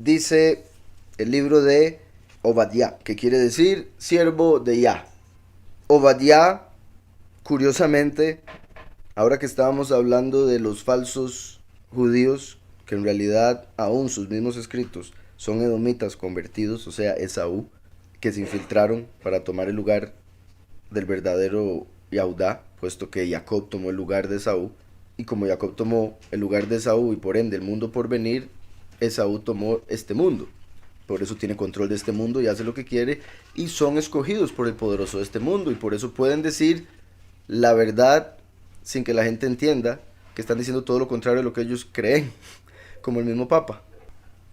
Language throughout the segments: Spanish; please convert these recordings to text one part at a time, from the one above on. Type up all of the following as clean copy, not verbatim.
dice el libro de Obadiah, que quiere decir siervo de Yah. Obadiah, curiosamente, ahora que estábamos hablando de los falsos judíos, que en realidad aún sus mismos escritos son edomitas convertidos, o sea, Esaú, que se infiltraron para tomar el lugar del verdadero Yahudá, puesto que Jacob tomó el lugar de Esaú, y como Jacob tomó el lugar de Esaú y por ende el mundo por venir, Esaú tomó este mundo. Por eso tiene control de este mundo y hace lo que quiere, y son escogidos por el poderoso de este mundo, y por eso pueden decir la verdad sin que la gente entienda que están diciendo todo lo contrario de lo que ellos creen, como el mismo Papa,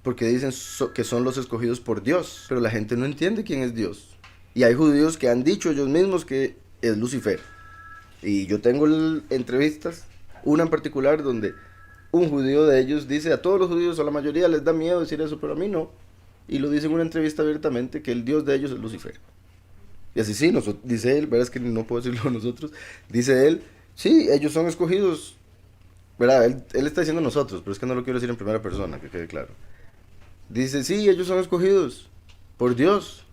porque dicen que son los escogidos por Dios, pero la gente no entiende quién es Dios. Y hay judíos que han dicho ellos mismos que es Lucifer. Y yo tengo entrevistas, una en particular donde un judío de ellos dice, a todos los judíos, a la mayoría les da miedo decir eso, pero a mí no. Y lo dice en una entrevista abiertamente que el Dios de ellos es Lucifer. Y así sí, dice él, verdad es que no puedo decirlo nosotros, dice él, sí, ellos son escogidos, verdad, él está diciendo nosotros, pero es que no lo quiero decir en primera persona, que quede claro. Dice, sí, ellos son escogidos por Dios,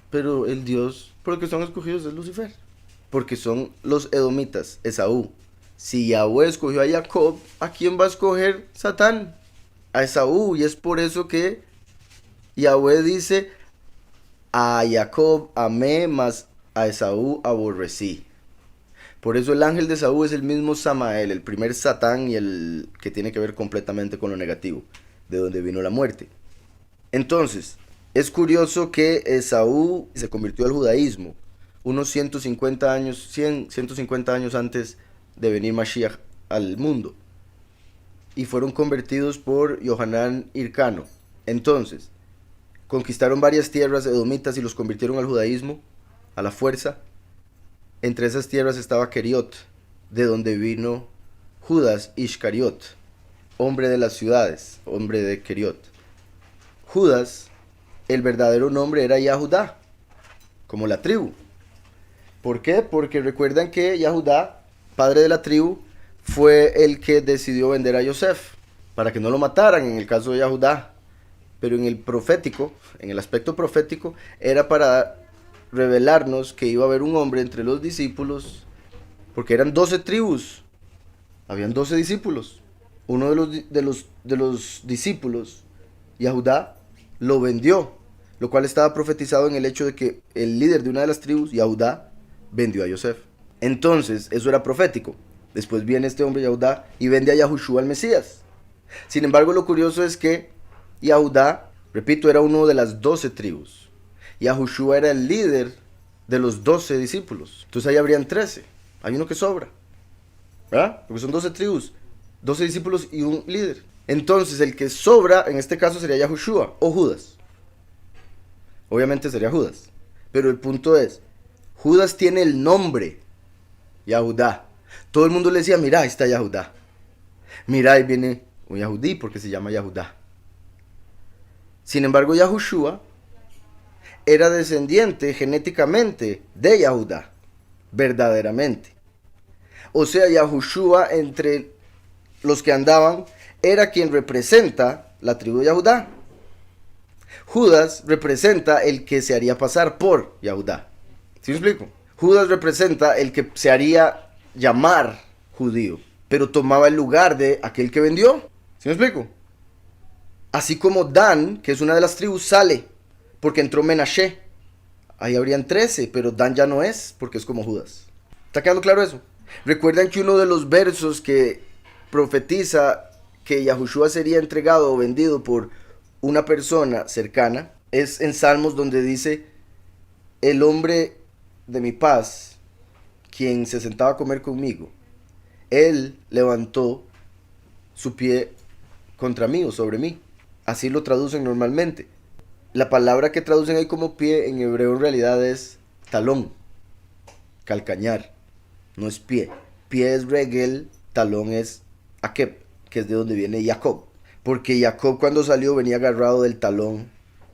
pero el Dios por el que son escogidos es Lucifer, porque son los edomitas, Esaú. Si Yahweh escogió a Jacob, ¿a quién va a escoger Satán? A Esaú, y es por eso que Yahweh dice, a Jacob amé, mas a Esaú aborrecí. Por eso el ángel de Esaú es el mismo Samael, el primer Satán y el que tiene que ver completamente con lo negativo, de donde vino la muerte. Entonces, es curioso que Esaú se convirtió al judaísmo unos 150 años, 150 años antes de venir Mashiach al mundo. Y fueron convertidos por Yohanan Hircano. Entonces, conquistaron varias tierras edomitas y los convirtieron al judaísmo, a la fuerza. Entre esas tierras estaba Keriot, de donde vino Judas Iscariot, hombre de las ciudades, hombre de Keriot. Judas, el verdadero nombre era Yahudá, como la tribu. ¿Por qué? Porque recuerdan que Yahudá, padre de la tribu, fue el que decidió vender a Yosef, para que no lo mataran en el caso de Yahudá. Pero en el profético, en el aspecto profético, era para revelarnos que iba a haber un hombre entre los discípulos, porque eran 12 tribus, habían 12 discípulos. Uno de los discípulos, Yahudá, lo vendió, lo cual estaba profetizado en el hecho de que el líder de una de las tribus, Yahudá, vendió a Yosef. Entonces, eso era profético. Después viene este hombre Yahudá y vende a Yahushua al Mesías. Sin embargo, lo curioso es que Yahudá, repito, era uno de las 12 tribus. Yahushua era el líder de los 12 discípulos. Entonces ahí habrían 13. Hay uno que sobra, ¿verdad? Porque son 12 tribus, 12 discípulos y un líder. Entonces el que sobra en este caso sería Yahushua o Judas. Obviamente sería Judas. Pero el punto es, Judas tiene el nombre Yahudá. Todo el mundo le decía, mira, ahí está Yahudá. Mira, ahí viene un Yahudí porque se llama Yahudá. Sin embargo, Yahushua era descendiente genéticamente de Yahudá, verdaderamente. O sea, Yahushua entre los que andaban era quien representa la tribu de Yahudá. Judas representa el que se haría pasar por Yahudá. ¿Sí me explico? Judas representa el que se haría llamar judío, pero tomaba el lugar de aquel que vendió. ¿Sí me explico? Así como Dan, que es una de las tribus, sale porque entró Menashe. Ahí habrían 13, pero Dan ya no es porque es como Judas. ¿Está quedando claro eso? Recuerdan que uno de los versos que profetiza que Yahushua sería entregado o vendido por una persona cercana es en Salmos, donde dice: el hombre de mi paz, quien se sentaba a comer conmigo, él levantó su pie contra mí o sobre mí. Así lo traducen normalmente. La palabra que traducen ahí como pie en hebreo en realidad es talón, calcañar, no es pie. Pie es regel, talón es akeb, que es de donde viene Jacob. Porque Jacob cuando salió venía agarrado del talón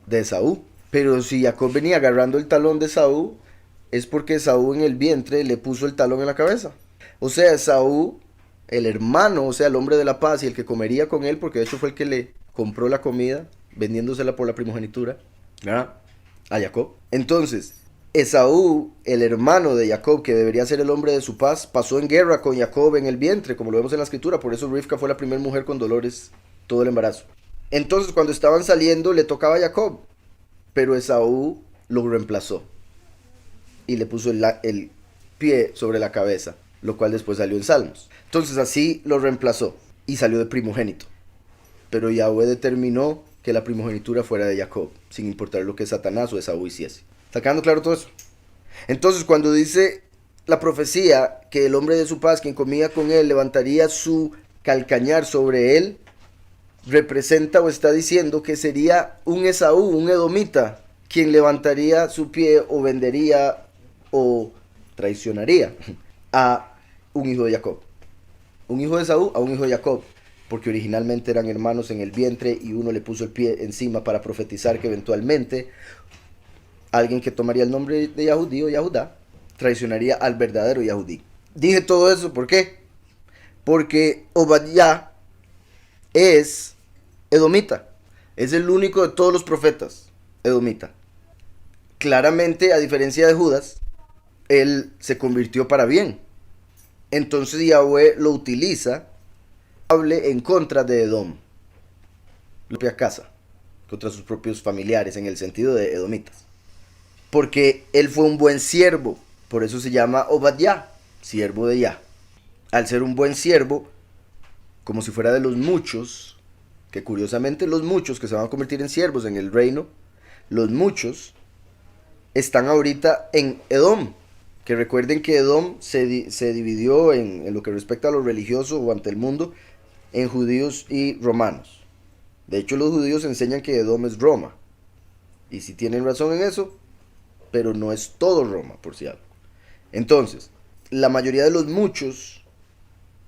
de Esaú. Pero si Jacob venía agarrando el talón de Esaú, es porque Esaú en el vientre le puso el talón en la cabeza. O sea, Esaú, el hermano, o sea, el hombre de la paz y el que comería con él, porque de hecho fue el que le compró la comida vendiéndosela por la primogenitura, ¿verdad?, a Jacob. Entonces, Esaú, el hermano de Jacob, que debería ser el hombre de su paz, pasó en guerra con Jacob en el vientre, como lo vemos en la escritura. Por eso Rivka fue la primera mujer con dolores todo el embarazo. Entonces, cuando estaban saliendo, le tocaba a Jacob, pero Esaú lo reemplazó y le puso el pie sobre la cabeza, lo cual después salió en Salmos. Entonces así lo reemplazó y salió de primogénito. Pero Yahweh determinó que la primogenitura fuera de Jacob, sin importar lo que Satanás o Esaú hiciese. ¿Está quedando claro todo eso? Entonces, cuando dice la profecía que el hombre de su paz, quien comía con él, levantaría su calcañar sobre él, representa o está diciendo que sería un Esaú, un edomita, quien levantaría su pie o vendería o traicionaría a un hijo de Jacob. Un hijo de Esaú a un hijo de Jacob, porque originalmente eran hermanos en el vientre y uno le puso el pie encima para profetizar que eventualmente alguien que tomaría el nombre de Yahudí o Yahudá traicionaría al verdadero Yahudí. Dije todo eso, ¿por qué? Porque Obadiah es edomita, es el único de todos los profetas edomita. Claramente, a diferencia de Judas, él se convirtió para bien. Entonces Yahweh lo utiliza, hable en contra de Edom, la propia casa, contra sus propios familiares, en el sentido de edomitas. Porque él fue un buen siervo, por eso se llama Obadiah, siervo de Yah. Al ser un buen siervo, como si fuera de los muchos, que curiosamente los muchos que se van a convertir en siervos en el reino, los muchos están ahorita en Edom. Que recuerden que Edom se dividió en lo que respecta a lo religioso o ante el mundo en judíos y romanos. De hecho, los judíos enseñan que Edom es Roma. Y si tienen razón en eso, pero no es todo Roma, por si algo. Entonces, la mayoría de los muchos,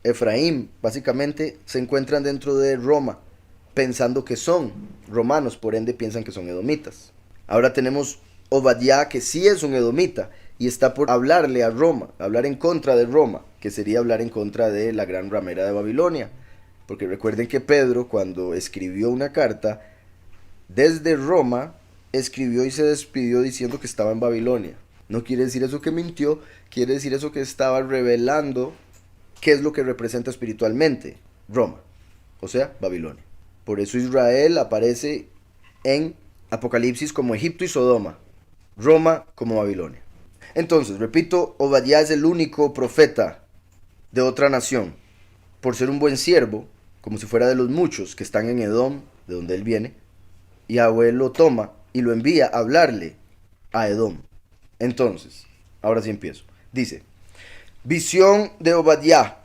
Efraín, básicamente, se encuentran dentro de Roma, pensando que son romanos, por ende piensan que son edomitas. Ahora tenemos Obadiah, que sí es un edomita, y está por hablarle a Roma, hablar en contra de Roma, que sería hablar en contra de la gran ramera de Babilonia. Porque recuerden que Pedro, cuando escribió una carta desde Roma, escribió y se despidió diciendo que estaba en Babilonia. No quiere decir eso que mintió, quiere decir eso que estaba revelando qué es lo que representa espiritualmente Roma, o sea, Babilonia. Por eso Israel aparece en Apocalipsis como Egipto y Sodoma, Roma como Babilonia. Entonces, repito, Obadiah es el único profeta de otra nación. Por ser un buen siervo, como si fuera de los muchos que están en Edom, de donde él viene, Yahweh lo toma y lo envía a hablarle a Edom. Entonces, ahora sí empiezo. Dice, visión de Obadiah.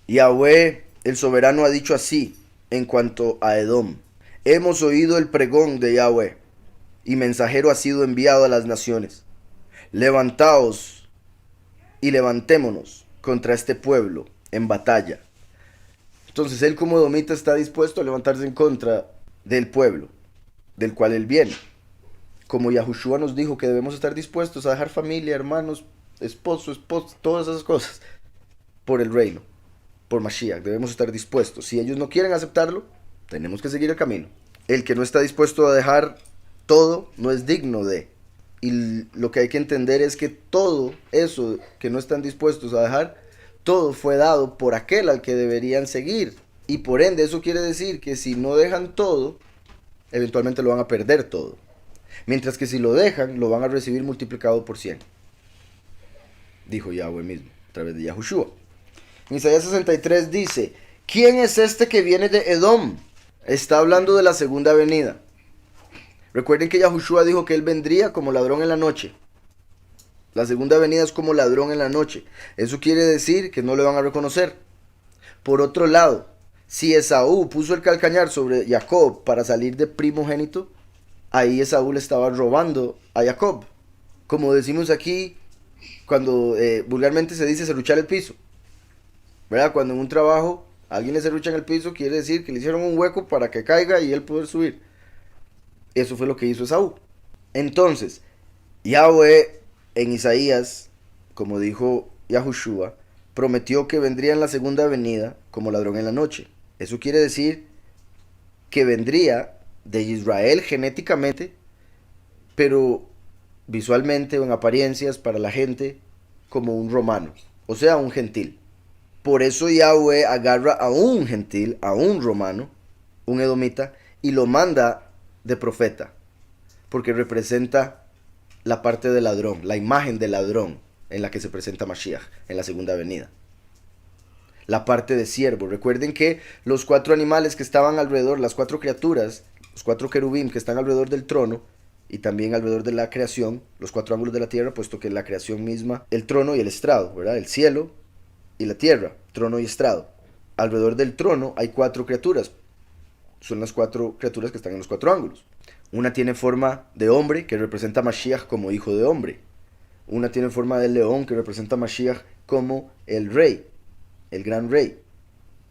Yahweh, el soberano, ha dicho así en cuanto a Edom. Hemos oído el pregón de Yahweh, y mensajero ha sido enviado a las naciones. Levantaos y levantémonos contra este pueblo en batalla. Entonces él como edomita está dispuesto a levantarse en contra del pueblo del cual él viene. Como Yahushua nos dijo que debemos estar dispuestos a dejar familia, hermanos, esposo, todas esas cosas por el reino, por Mashiach. Debemos estar dispuestos. Si ellos no quieren aceptarlo, tenemos que seguir el camino. El que no está dispuesto a dejar todo no es digno de. Y lo que hay que entender es que todo eso que no están dispuestos a dejar, todo fue dado por aquel al que deberían seguir. Y por ende eso quiere decir que si no dejan todo, eventualmente lo van a perder todo. Mientras que si lo dejan, lo van a recibir multiplicado por 100. Dijo Yahweh mismo, a través de Yahushua. En Isaías 63 dice, ¿quién es este que viene de Edom? Está hablando de la segunda venida. Recuerden que Yahushua dijo que él vendría como ladrón en la noche. La segunda venida es como ladrón en la noche. Eso quiere decir que no le van a reconocer. Por otro lado, si Esaú puso el calcañar sobre Jacob para salir de primogénito, ahí Esaú le estaba robando a Jacob. Como decimos aquí, cuando vulgarmente se dice serruchar el piso. ¿Verdad? Cuando en un trabajo alguien le serrucha en el piso, quiere decir que le hicieron un hueco para que caiga y él poder subir. Eso fue lo que hizo Esaú. Entonces, Yahweh en Isaías, como dijo Yahushua, prometió que vendría en la segunda venida como ladrón en la noche. Eso quiere decir que vendría de Israel genéticamente, pero visualmente o en apariencias para la gente como un romano, o sea, un gentil. Por eso Yahweh agarra a un gentil, a un romano, un edomita, y lo manda de profeta, porque representa la parte del ladrón, la imagen del ladrón en la que se presenta Mashiach en la segunda venida. La parte de siervo. Recuerden que los 4 animales que estaban alrededor, las 4 criaturas, los 4 querubim que están alrededor del trono y también alrededor de la creación, los 4 ángulos de la tierra, puesto que la creación misma, el trono y el estrado, ¿verdad? El cielo y la tierra, trono y estrado. Alrededor del trono hay 4 criaturas. Son las 4 criaturas que están en los 4 ángulos. Una tiene forma de hombre, que representa a Mashiach como hijo de hombre. Una tiene forma de león, que representa a Mashiach como el rey, el gran rey.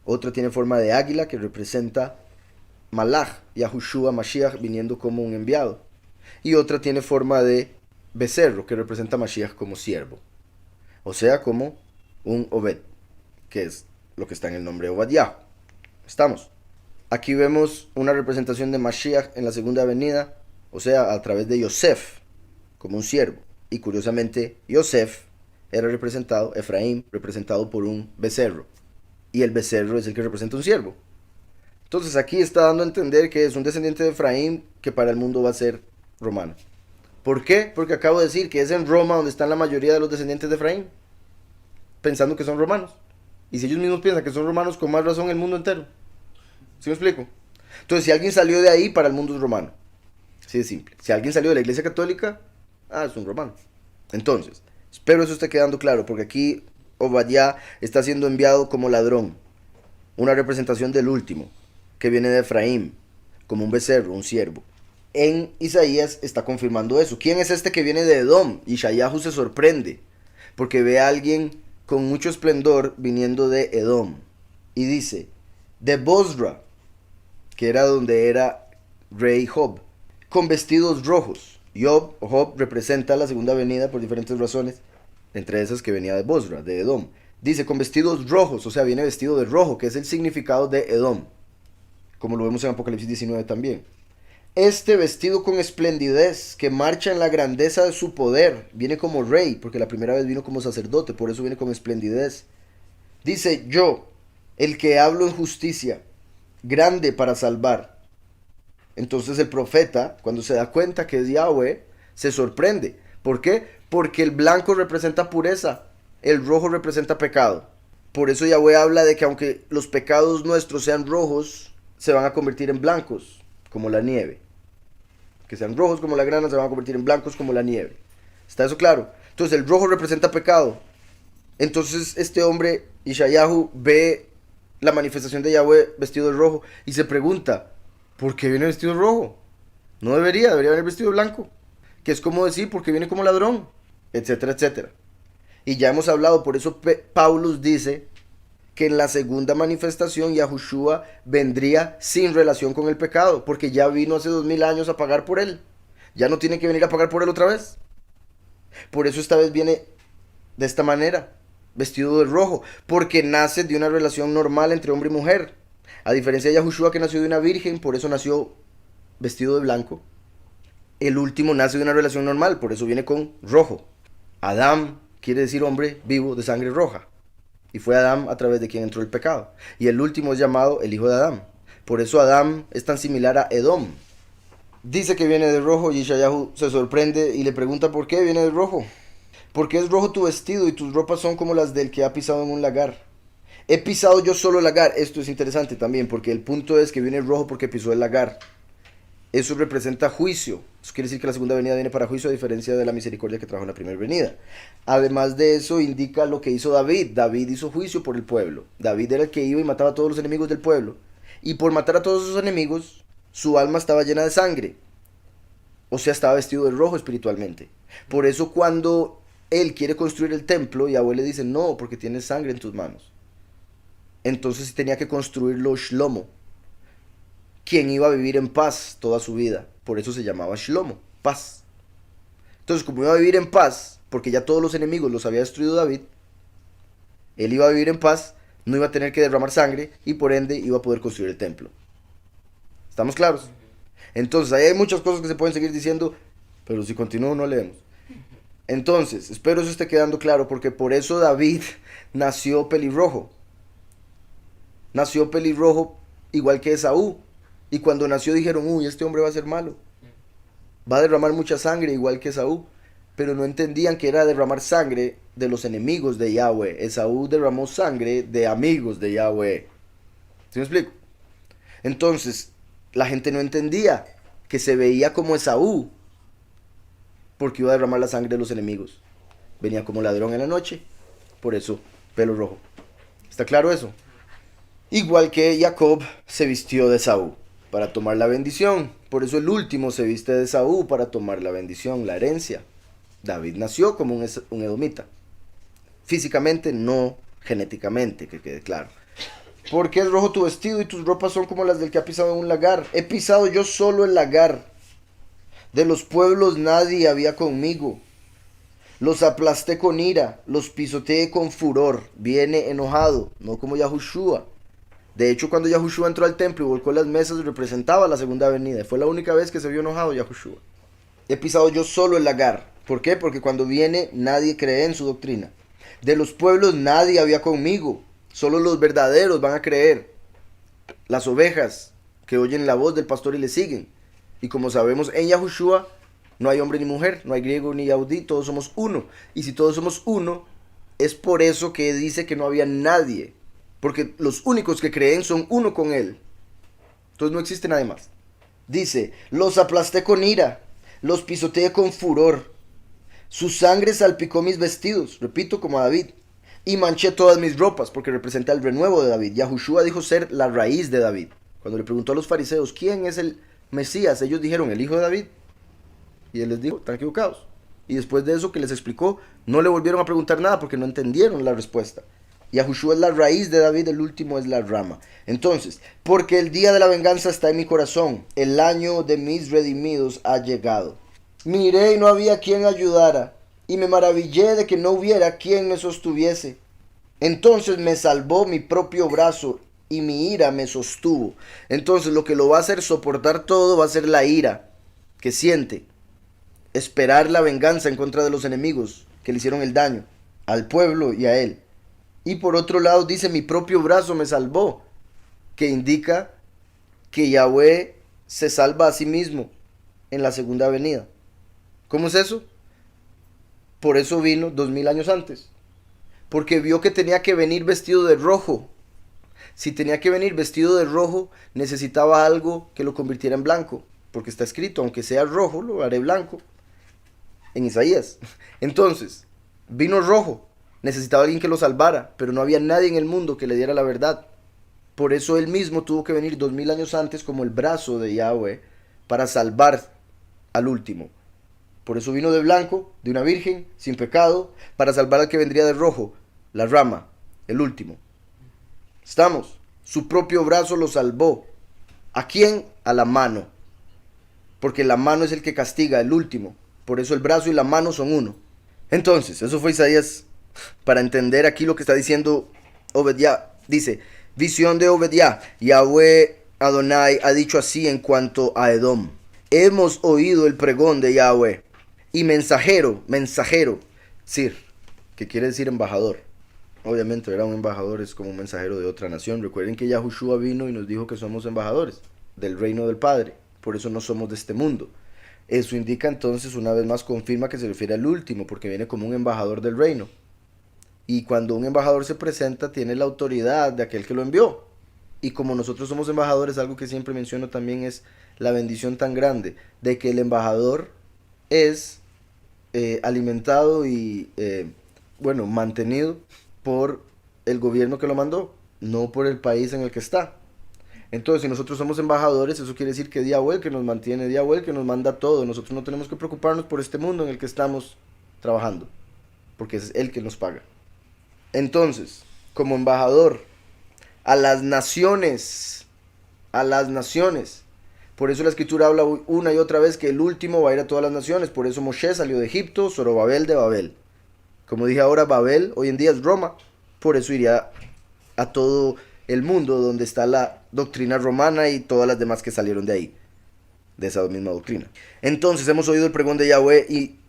Otra tiene forma de águila, que representa Malach, Yahushua Mashiach viniendo como un enviado. Y otra tiene forma de becerro, que representa a Mashiach como siervo. O sea, como un Obed, que es lo que está en el nombre de Obadiah. ¿Estamos? Aquí vemos una representación de Mashiach en la segunda venida, o sea, a través de Yosef, como un siervo. Y curiosamente, Yosef era representado, Efraín, representado por un becerro. Y el becerro es el que representa un siervo. Entonces aquí está dando a entender que es un descendiente de Efraín que para el mundo va a ser romano. ¿Por qué? Porque acabo de decir que es en Roma donde están la mayoría de los descendientes de Efraín, pensando que son romanos. Y si ellos mismos piensan que son romanos, con más razón el mundo entero. ¿Sí me explico? Entonces, si alguien salió de ahí, para el mundo es romano. Así de simple. Si alguien salió de la iglesia católica, es un romano. Entonces, espero eso esté quedando claro, porque aquí Obadiah está siendo enviado como ladrón. Una representación del último, que viene de Efraín, como un becerro, un siervo. En Isaías está confirmando eso. ¿Quién es este que viene de Edom? Y Shayahu se sorprende, porque ve a alguien con mucho esplendor viniendo de Edom. Y dice, de Bosra, que era donde era rey Job, con vestidos rojos. Job representa la segunda venida por diferentes razones, entre esas que venía de Bosra, de Edom. Dice, con vestidos rojos, o sea, viene vestido de rojo, que es el significado de Edom, como lo vemos en Apocalipsis 19 también. Este vestido con esplendidez, que marcha en la grandeza de su poder, viene como rey, porque la primera vez vino como sacerdote, por eso viene con esplendidez. Dice, yo, el que hablo en justicia, grande para salvar. Entonces el profeta, cuando se da cuenta que es Yahweh, se sorprende. ¿Por qué? Porque el blanco representa pureza, el rojo representa pecado. Por eso Yahweh habla de que aunque los pecados nuestros sean rojos, se van a convertir en blancos, como la nieve. Que sean rojos como la grana, se van a convertir en blancos como la nieve. ¿Está eso claro? Entonces el rojo representa pecado. Entonces este hombre, Ishayahu, ve la manifestación de Yahweh vestido de rojo y se pregunta, ¿por qué viene vestido de rojo? No debería venir vestido de blanco. Que es como decir, porque viene como ladrón, etcétera, etcétera. Y ya hemos hablado, por eso Paulus dice que en la segunda manifestación Yahushua vendría sin relación con el pecado, porque ya vino hace 2000 años a pagar por él. Ya no tiene que venir a pagar por él otra vez. Por eso esta vez viene de esta manera, vestido de rojo, porque nace de una relación normal entre hombre y mujer. A diferencia de Yahushua, que nació de una virgen, por eso nació vestido de blanco. El último nace de una relación normal, por eso viene con rojo. Adán quiere decir hombre vivo de sangre roja. Y fue Adán a través de quien entró el pecado. Y el último es llamado el hijo de Adán. Por eso Adán es tan similar a Edom. Dice que viene de rojo y Yeshayahu se sorprende y le pregunta por qué viene de rojo. Porque es rojo tu vestido y tus ropas son como las del que ha pisado en un lagar. He pisado yo solo el lagar. Esto es interesante también, porque el punto es que viene rojo porque pisó el lagar. Eso representa juicio. Eso quiere decir que la segunda venida viene para juicio, a diferencia de la misericordia que trajo en la primera venida. Además de eso, indica lo que hizo David. David hizo juicio por el pueblo. David era el que iba y mataba a todos los enemigos del pueblo. Y por matar a todos sus enemigos, su alma estaba llena de sangre. O sea, estaba vestido de rojo espiritualmente. Por eso cuando él quiere construir el templo, Yahweh le dice, no, porque tienes sangre en tus manos. Entonces tenía que construirlo Shlomo, quien iba a vivir en paz toda su vida. Por eso se llamaba Shlomo, paz. Entonces, como iba a vivir en paz, porque ya todos los enemigos los había destruido David, él iba a vivir en paz, no iba a tener que derramar sangre y por ende iba a poder construir el templo. ¿Estamos claros? Entonces, ahí hay muchas cosas que se pueden seguir diciendo, pero si continúo no leemos. Entonces, espero eso esté quedando claro, porque por eso David nació pelirrojo. Nació pelirrojo igual que Esaú. Y cuando nació dijeron, uy, este hombre va a ser malo. Va a derramar mucha sangre igual que Esaú. Pero no entendían que era derramar sangre de los enemigos de Yahweh. Esaú derramó sangre de amigos de Yahweh. ¿Sí me explico? Entonces, la gente no entendía que se veía como Esaú, porque iba a derramar la sangre de los enemigos. Venía como ladrón en la noche, por eso pelo rojo. ¿Está claro eso? Igual que Jacob se vistió de Esaú para tomar la bendición. Por eso el último se viste de Esaú para tomar la bendición, la herencia. David nació como un edomita. Físicamente, no genéticamente, que quede claro. ¿Por qué es rojo tu vestido y tus ropas son como las del que ha pisado en un lagar? He pisado yo solo el lagar. De los pueblos nadie había conmigo. Los aplasté con ira, los pisoteé con furor. Viene enojado, no como Yahushua. De hecho, cuando Yahushua entró al templo y volcó las mesas, representaba la segunda venida. Fue la única vez que se vio enojado Yahushua. He pisado yo solo el lagar. ¿Por qué? Porque cuando viene nadie cree en su doctrina. De los pueblos nadie había conmigo. Solo los verdaderos van a creer. Las ovejas que oyen la voz del pastor y le siguen. Y como sabemos, en Yahushua no hay hombre ni mujer, no hay griego ni yaudí, todos somos uno. Y si todos somos uno, es por eso que dice que no había nadie. Porque los únicos que creen son uno con él. Entonces no existe nadie más. Dice, los aplasté con ira, los pisoteé con furor. Su sangre salpicó mis vestidos, repito, como a David. Y manché todas mis ropas, porque representa el renuevo de David. Yahushua dijo ser la raíz de David. Cuando le preguntó a los fariseos, ¿quién es el Mesías? Ellos dijeron, el hijo de David. Y él les dijo, están equivocados. Y después de eso que les explicó, no le volvieron a preguntar nada porque no entendieron la respuesta. Yahushua es la raíz de David, el último es la rama. Entonces, porque el día de la venganza está en mi corazón, el año de mis redimidos ha llegado. Miré y no había quien ayudara, y me maravillé de que no hubiera quien me sostuviese. Entonces me salvó mi propio brazo, y mi ira me sostuvo. Entonces lo que lo va a hacer soportar todo va a ser la ira que siente. Esperar la venganza en contra de los enemigos que le hicieron el daño al pueblo y a él. Y por otro lado dice, mi propio brazo me salvó, que indica que Yahweh se salva a sí mismo en la segunda venida. ¿Cómo es eso? Por eso vino 2000 años antes. Porque vio que tenía que venir vestido de rojo. Si tenía que venir vestido de rojo, necesitaba algo que lo convirtiera en blanco. Porque está escrito, aunque sea rojo, lo haré blanco. En Isaías. Entonces, vino rojo. Necesitaba alguien que lo salvara, pero no había nadie en el mundo que le diera la verdad. Por eso él mismo tuvo que venir 2000 años antes como el brazo de Yahweh para salvar al último. Por eso vino de blanco, de una virgen, sin pecado, para salvar al que vendría de rojo, la rama, el último. ¿Estamos? Su propio brazo lo salvó. ¿A quién? A la mano. Porque la mano es el que castiga, el último. Por eso el brazo y la mano son uno. Entonces, eso fue Isaías. Para entender aquí lo que está diciendo Obadiah, dice, visión de Obadiah, Yahweh Adonai ha dicho así en cuanto a Edom. Hemos oído el pregón de Yahweh. Y mensajero, Sir, que quiere decir embajador. Obviamente, era un embajador, es como un mensajero de otra nación. Recuerden que Yahushua vino y nos dijo que somos embajadores del reino del Padre. Por eso no somos de este mundo. Eso indica entonces, una vez más, confirma que se refiere al último, porque viene como un embajador del reino. Y cuando un embajador se presenta, tiene la autoridad de aquel que lo envió. Y como nosotros somos embajadores, algo que siempre menciono también es la bendición tan grande de que el embajador es alimentado y, mantenido por el gobierno que lo mandó, no por el país en el que está. Entonces, si nosotros somos embajadores, eso quiere decir que es Yahweh que nos mantiene, Yahweh que nos manda todo. Nosotros no tenemos que preocuparnos por este mundo en el que estamos trabajando, porque es Él que nos paga. Entonces, como embajador, a las naciones, por eso la escritura habla una y otra vez que el último va a ir a todas las naciones. Por eso Moshe salió de Egipto, Zorobabel de Babel. Como dije ahora, Babel hoy en día es Roma. Por eso iría a todo el mundo donde está la doctrina romana y todas las demás que salieron de ahí. de esa misma doctrina. Entonces hemos oído el pregón de Yahweh y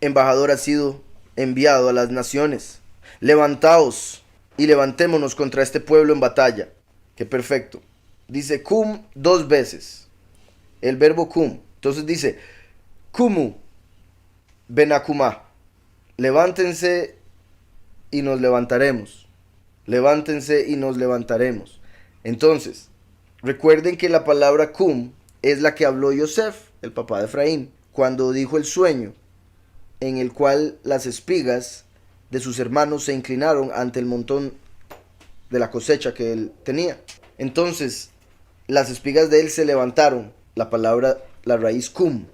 embajador ha sido enviado a las naciones. Levantaos y levantémonos contra este pueblo en batalla. Qué perfecto. Dice cum 2 veces. El verbo cum. Entonces dice kumu benakuma. Levántense y nos levantaremos. Levántense y nos levantaremos. Entonces, recuerden que la palabra cum es la que habló Yosef, el papá de Efraín, cuando dijo el sueño en el cual las espigas de sus hermanos se inclinaron ante el montón de la cosecha que él tenía. Entonces, las espigas de él se levantaron. La palabra, la raíz cum.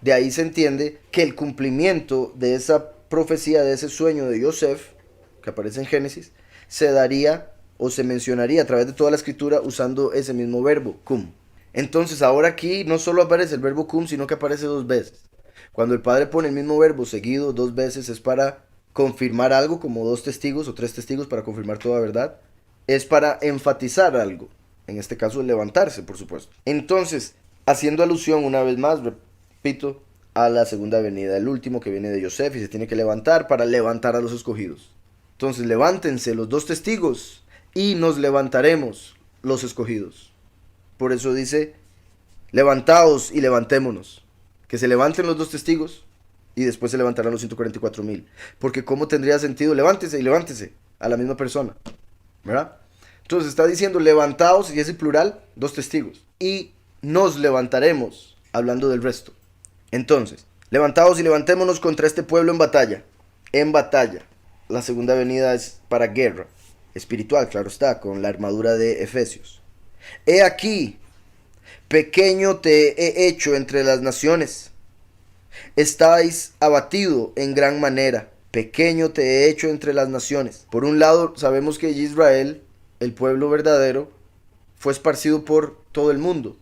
De ahí se entiende que el cumplimiento de esa profecía, de ese sueño de Yosef, que aparece en Génesis, se daría o se mencionaría a través de toda la escritura usando ese mismo verbo, cum. Entonces ahora aquí no solo aparece el verbo cum, sino que aparece 2 veces. Cuando el Padre pone el mismo verbo seguido 2 veces es para confirmar algo, como 2 testigos o 3 testigos para confirmar toda verdad. Es para enfatizar algo, en este caso levantarse, por supuesto. Entonces, haciendo alusión una vez más, repito, a la segunda venida, el último que viene de Yosef y se tiene que levantar para levantar a los escogidos. Entonces levántense los 2 testigos y nos levantaremos los escogidos. Por eso dice, levantaos y levantémonos. Que se levanten los 2 testigos y después se levantarán los 144,000. Porque ¿cómo tendría sentido? Levántese y levántese a la misma persona, ¿verdad? Entonces está diciendo levantaos, y es el plural, 2 testigos. Y nos levantaremos, hablando del resto. Entonces, levantaos y levantémonos contra este pueblo en batalla. En batalla. La segunda venida es para guerra espiritual, claro está, con la armadura de Efesios. He aquí, pequeño te he hecho entre las naciones. Estáis abatido en gran manera. Pequeño te he hecho entre las naciones. Por un lado, sabemos que Israel, el pueblo verdadero, fue esparcido por todo el mundo.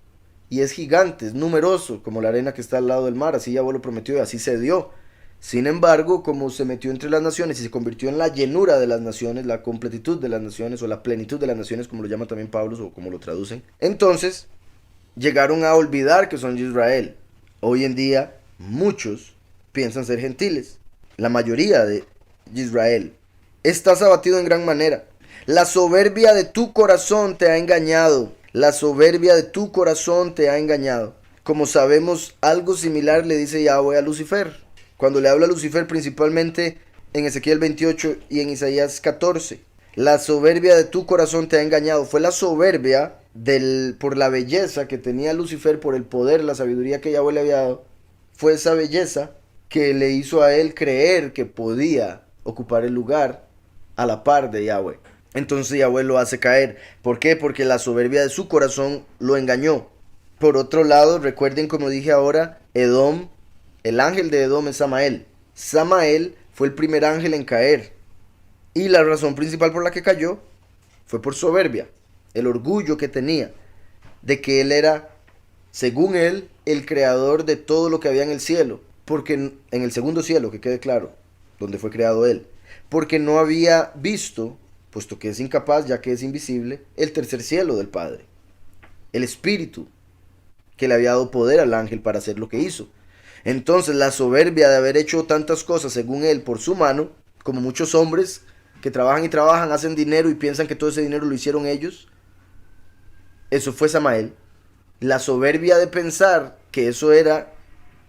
Y es gigante, es numeroso, como la arena que está al lado del mar. Así Yahweh lo prometió y así se dio. Sin embargo, como se metió entre las naciones y se convirtió en la llenura de las naciones, la completitud de las naciones o la plenitud de las naciones, como lo llama también Pablo o como lo traducen, entonces llegaron a olvidar que son Israel. Hoy en día muchos piensan ser gentiles, la mayoría de Israel. Estás abatido en gran manera. La soberbia de tu corazón te ha engañado. La soberbia de tu corazón te ha engañado. Como sabemos, algo similar le dice Yahweh a Lucifer. Cuando le habla a Lucifer principalmente en Ezequiel 28 y en Isaías 14. La soberbia de tu corazón te ha engañado. Fue la soberbia por la belleza que tenía Lucifer, por el poder, la sabiduría que Yahweh le había dado. Fue esa belleza que le hizo a él creer que podía ocupar el lugar a la par de Yahweh. Entonces Yahweh lo hace caer. ¿Por qué? Porque la soberbia de su corazón lo engañó. Por otro lado, recuerden, como dije ahora, Edom, el ángel de Edom es Samael. Samael fue el primer ángel en caer. Y la razón principal por la que cayó fue por soberbia. El orgullo que tenía de que él era, según él, el creador de todo lo que había en el cielo. Porque en el segundo cielo, que quede claro, donde fue creado él. Porque no había visto, puesto que es incapaz, ya que es invisible, el tercer cielo del Padre. El Espíritu que le había dado poder al ángel para hacer lo que hizo. Entonces la soberbia de haber hecho tantas cosas según él por su mano, como muchos hombres que trabajan y trabajan, hacen dinero y piensan que todo ese dinero lo hicieron ellos, eso fue Samael. La soberbia de pensar que eso era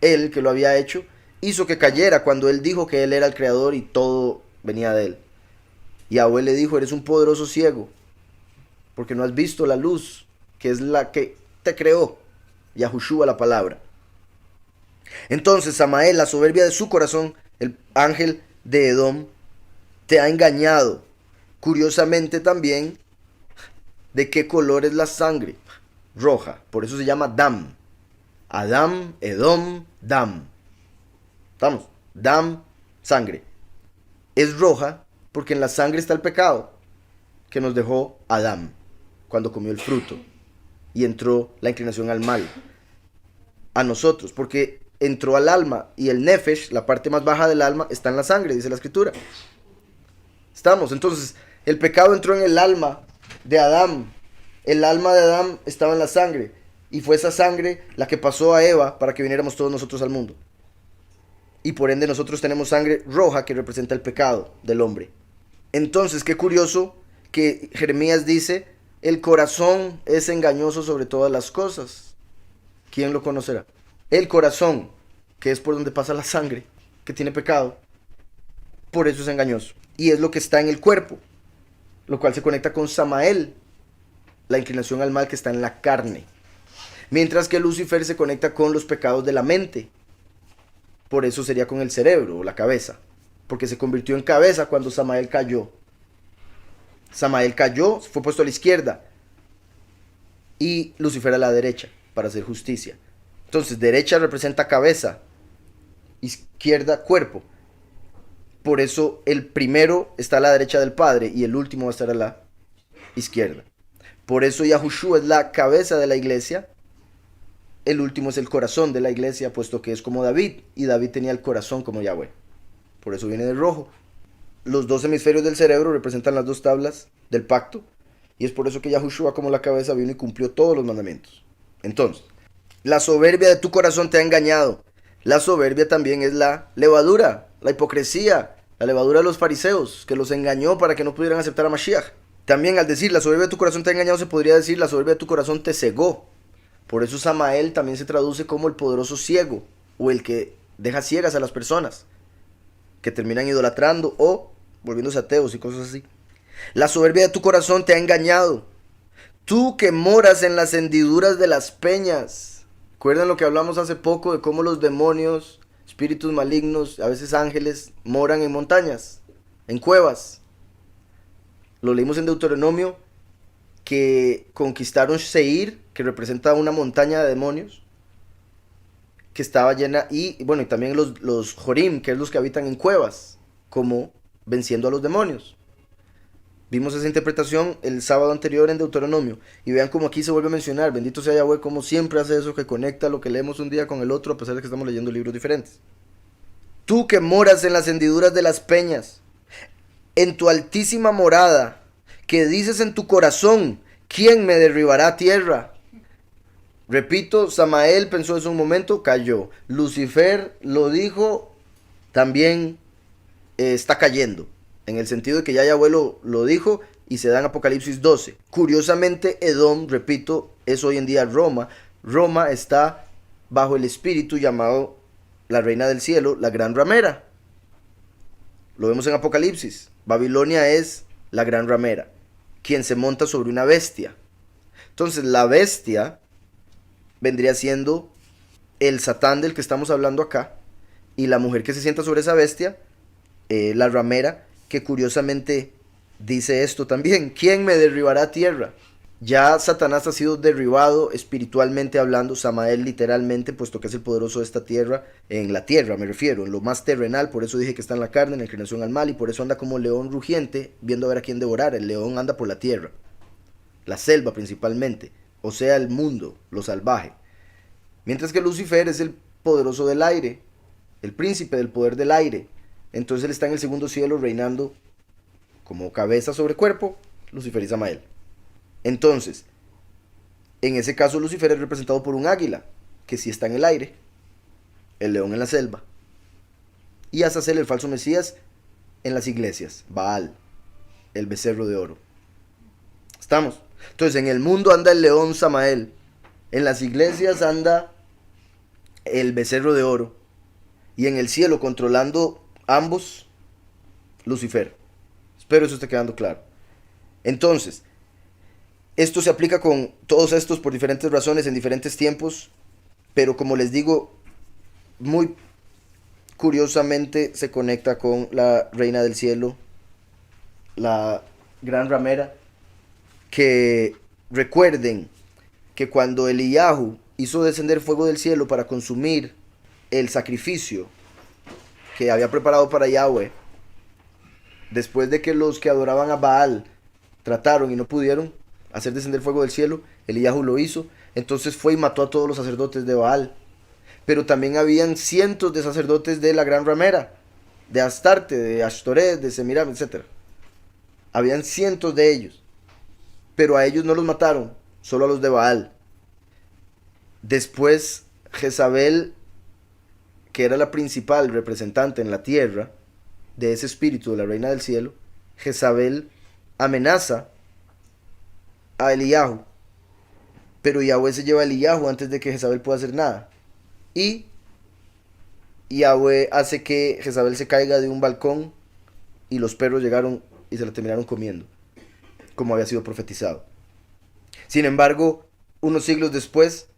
él que lo había hecho, hizo que cayera cuando él dijo que él era el creador y todo venía de él. Y Yahweh le dijo, eres un poderoso ciego, porque no has visto la luz, que es la que te creó. Yahushua la palabra. Entonces Samael, la soberbia de su corazón, el ángel de Edom, te ha engañado. Curiosamente también, ¿de qué color es la sangre? Roja. Por eso se llama Dam. Adam, Edom, Dam. ¿Estamos? Dam, sangre. Es roja porque en la sangre está el pecado que nos dejó Adán cuando comió el fruto y entró la inclinación al mal a nosotros, porque entró al alma y el nefesh, la parte más baja del alma, está en la sangre, dice la escritura. Estamos, entonces, el pecado entró en el alma de Adán. El alma de Adán estaba en la sangre. Y fue esa sangre la que pasó a Eva para que viniéramos todos nosotros al mundo. Y por ende nosotros tenemos sangre roja que representa el pecado del hombre. Entonces, qué curioso que Jeremías dice, el corazón es engañoso sobre todas las cosas. ¿Quién lo conocerá? El corazón, que es por donde pasa la sangre, que tiene pecado, por eso es engañoso. Y es lo que está en el cuerpo, lo cual se conecta con Samael, la inclinación al mal que está en la carne. Mientras que Lucifer se conecta con los pecados de la mente. Por eso sería con el cerebro o la cabeza. Porque se convirtió en cabeza cuando Samael cayó. Samael cayó, fue puesto a la izquierda. Y Lucifer a la derecha, para hacer justicia. Entonces, derecha representa cabeza. Izquierda, cuerpo. Por eso el primero está a la derecha del Padre y el último va a estar a la izquierda. Por eso Yahushua es la cabeza de la iglesia. El último es el corazón de la iglesia, puesto que es como David. Y David tenía el corazón como Yahweh. Por eso viene de rojo. Los dos hemisferios del cerebro representan las dos tablas del pacto. Y es por eso que Yahushua como la cabeza vino y cumplió todos los mandamientos. Entonces, la soberbia de tu corazón te ha engañado. La soberbia también es la levadura, la hipocresía, la levadura de los fariseos, que los engañó para que no pudieran aceptar a Mashiach. También al decir la soberbia de tu corazón te ha engañado, se podría decir la soberbia de tu corazón te cegó. Por eso Samael también se traduce como el poderoso ciego, o el que deja ciegas a las personas, que terminan idolatrando o volviéndose ateos y cosas así. La soberbia de tu corazón te ha engañado. Tú que moras en las hendiduras de las peñas. ¿Recuerdan lo que hablamos hace poco de cómo los demonios, espíritus malignos, a veces ángeles, moran en montañas, en cuevas? Lo leímos en Deuteronomio, que conquistaron Seir, que representa una montaña de demonios, que estaba llena, y bueno, y también los Jorim, que es los que habitan en cuevas, como venciendo a los demonios. Vimos esa interpretación el sábado anterior en Deuteronomio, y vean cómo aquí se vuelve a mencionar, bendito sea Yahweh, como siempre hace eso, que conecta lo que leemos un día con el otro, a pesar de que estamos leyendo libros diferentes. Tú que moras en las hendiduras de las peñas, en tu altísima morada, que dices en tu corazón, ¿quién me derribará a tierra? Repito, Samael pensó eso un momento, cayó. Lucifer lo dijo, también está cayendo. En el sentido de que ya Yahweh lo dijo y se da en Apocalipsis 12. Curiosamente, Edom, repito, es hoy en día Roma. Roma está bajo el espíritu llamado la reina del cielo, la gran ramera. Lo vemos en Apocalipsis. Babilonia es la gran ramera, quien se monta sobre una bestia. Entonces la bestia vendría siendo el Satán del que estamos hablando acá, y la mujer que se sienta sobre esa bestia, la ramera, que curiosamente dice esto también: ¿quién me derribará a tierra? Ya Satanás ha sido derribado espiritualmente hablando, Samael literalmente, puesto que es el poderoso de esta tierra, en la tierra me refiero, en lo más terrenal. Por eso dije que está en la carne, en la inclinación al mal, y por eso anda como león rugiente, viendo a ver a quién devorar. El león anda por la tierra, la selva principalmente, o sea el mundo, lo salvaje. Mientras que Lucifer es el poderoso del aire, el príncipe del poder del aire. Entonces él está en el segundo cielo reinando como cabeza sobre cuerpo, Lucifer y Samael. Entonces, en ese caso Lucifer es representado por un águila, que sí está en el aire, el león en la selva, y Azazel, el falso Mesías, en las iglesias, Baal, el becerro de oro. ¿Estamos? Entonces, en el mundo anda el león Samael, en las iglesias anda el becerro de oro, y en el cielo, controlando ambos, Lucifer. Espero eso esté quedando claro. Entonces, esto se aplica con todos estos por diferentes razones, en diferentes tiempos, pero como les digo, muy curiosamente se conecta con la reina del cielo, la gran ramera, que recuerden que cuando Eliyahu hizo descender fuego del cielo para consumir el sacrificio que había preparado para Yahweh, después de que los que adoraban a Baal trataron y no pudieron hacer descender fuego del cielo, Eliyahu lo hizo. Entonces fue y mató a todos los sacerdotes de Baal. Pero también habían cientos de sacerdotes de la gran ramera, de Astarte, de Ashtoreth, de Semiram, etc. Habían cientos de ellos, pero a ellos no los mataron, solo a los de Baal. Después, Jezabel, que era la principal representante en la tierra de ese espíritu de la reina del cielo, Jezabel amenaza a Eliyahu, pero Yahweh se lleva a Eliyahu antes de que Jezabel pueda hacer nada. Y Yahweh hace que Jezabel se caiga de un balcón y los perros llegaron y se la terminaron comiendo, como había sido profetizado. Sin embargo, unos siglos después,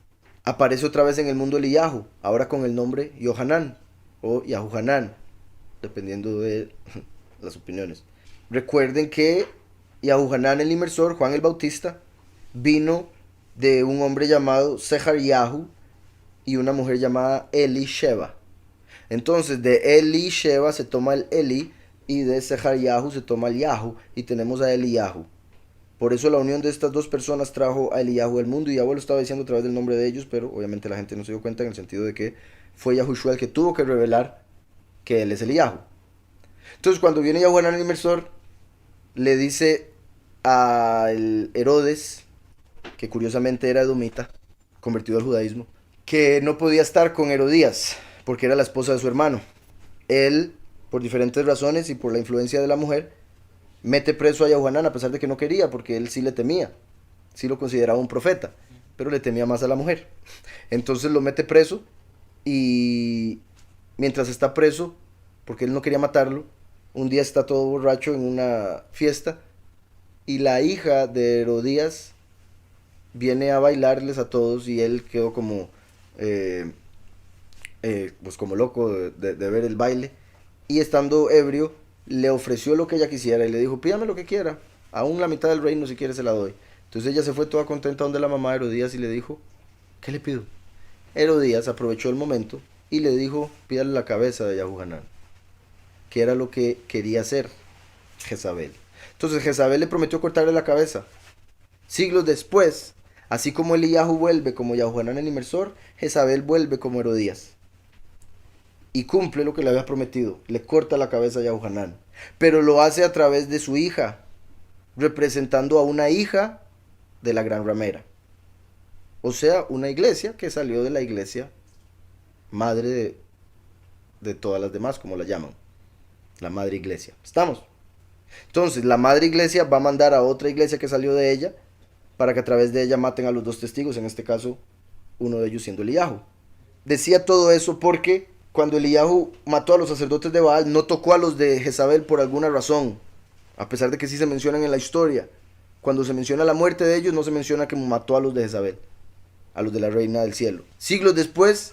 aparece otra vez en el mundo Eliyahu, ahora con el nombre Yohanan o Yahuhanan, dependiendo de las opiniones. Recuerden que Yahuhanan el inmersor, Juan el Bautista, vino de un hombre llamado Sehariyahu y una mujer llamada Elisheba. Entonces de Elisheba se toma el Eli y de Sehariyahu se toma el Yahu y tenemos a Eliyahu. Por eso la unión de estas dos personas trajo a Eliyahu al mundo, y Yahweh lo estaba diciendo a través del nombre de ellos, pero obviamente la gente no se dio cuenta, en el sentido de que fue Yahushua el que tuvo que revelar que él es Eliyahu. Entonces cuando viene Yahuanán el inmersor, le dice a Herodes, que curiosamente era edomita, convertido al judaísmo, que no podía estar con Herodías, porque era la esposa de su hermano. Él, por diferentes razones y por la influencia de la mujer, mete preso a Yahuanán a pesar de que no quería, porque él sí le temía, sí lo consideraba un profeta, pero le temía más a la mujer. Entonces lo mete preso, y mientras está preso, porque él no quería matarlo, un día está todo borracho en una fiesta y la hija de Herodías viene a bailarles a todos, y él quedó como pues como loco de ver el baile, y estando ebrio le ofreció lo que ella quisiera y le dijo: pídame lo que quiera, aún la mitad del reino si quiere se la doy. Entonces ella se fue toda contenta donde la mamá de Herodías y le dijo: ¿qué le pido? Herodías aprovechó el momento y le dijo: pídale la cabeza de Yahuanán, que era lo que quería hacer Jezabel. Entonces Jezabel le prometió cortarle la cabeza. Siglos después, así como Eliyahu vuelve como Yahuanán el inmersor, Jezabel vuelve como Herodías y cumple lo que le había prometido, le corta la cabeza a Yahuanán, pero lo hace a través de su hija, representando a una hija de la gran ramera, o sea, una iglesia que salió de la iglesia madre de todas las demás, como la llaman, la madre iglesia. ¿Estamos? Entonces la madre iglesia va a mandar a otra iglesia que salió de ella, para que a través de ella maten a los dos testigos, en este caso uno de ellos siendo Eliyahu. Decía todo eso porque cuando Eliyahu mató a los sacerdotes de Baal, no tocó a los de Jezabel por alguna razón, a pesar de que sí se mencionan en la historia. Cuando se menciona la muerte de ellos, no se menciona que mató a los de Jezabel, a los de la reina del cielo. Siglos después,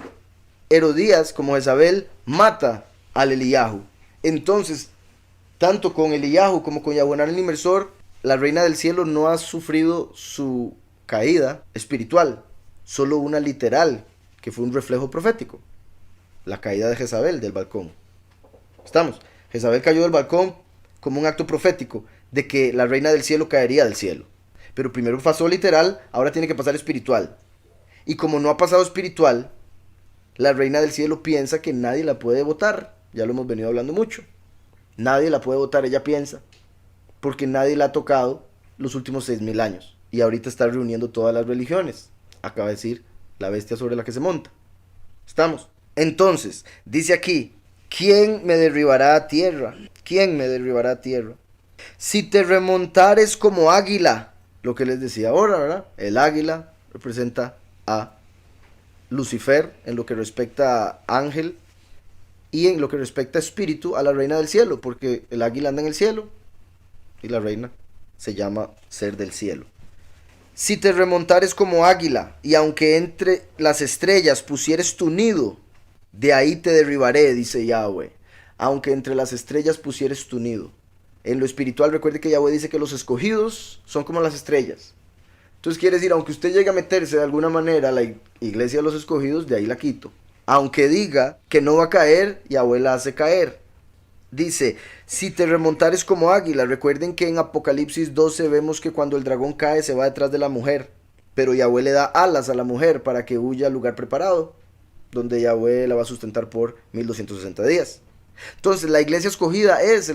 Herodías, como Jezabel, mata al Eliyahu. Entonces, tanto con Eliyahu como con Yahuanán el inmersor, la reina del cielo no ha sufrido su caída espiritual, solo una literal, que fue un reflejo profético. La caída de Jezabel del balcón. ¿Estamos? Jezabel cayó del balcón como un acto profético de que la reina del cielo caería del cielo. Pero primero pasó literal, ahora tiene que pasar espiritual. Y como no ha pasado espiritual, la reina del cielo piensa que nadie la puede votar. Ya lo hemos venido hablando mucho. Nadie la puede votar, ella piensa, porque nadie la ha tocado los últimos 6000 años. Y ahorita está reuniendo todas las religiones. Acaba de decir la bestia sobre la que se monta. ¿Estamos? Entonces, dice aquí: ¿quién me derribará a tierra? ¿Quién me derribará a tierra? Si te remontares como águila. Lo que les decía ahora, ¿verdad? El águila representa a Lucifer en lo que respecta a ángel, y en lo que respecta a espíritu a la reina del cielo, porque el águila anda en el cielo y la reina se llama ser del cielo. Si te remontares como águila, y aunque entre las estrellas pusieres tu nido, de ahí te derribaré, dice Yahweh. Aunque entre las estrellas pusieres tu nido. En lo espiritual, recuerde que Yahweh dice que los escogidos son como las estrellas. Entonces quiere decir, aunque usted llegue a meterse de alguna manera a la iglesia de los escogidos, de ahí la quito. Aunque diga que no va a caer, Yahweh la hace caer. Dice: si te remontares como águila. Recuerden que en Apocalipsis 12 vemos que cuando el dragón cae se va detrás de la mujer, pero Yahweh le da alas a la mujer para que huya al lugar preparado, donde Yahweh la va a sustentar por 1260 días. Entonces la iglesia escogida es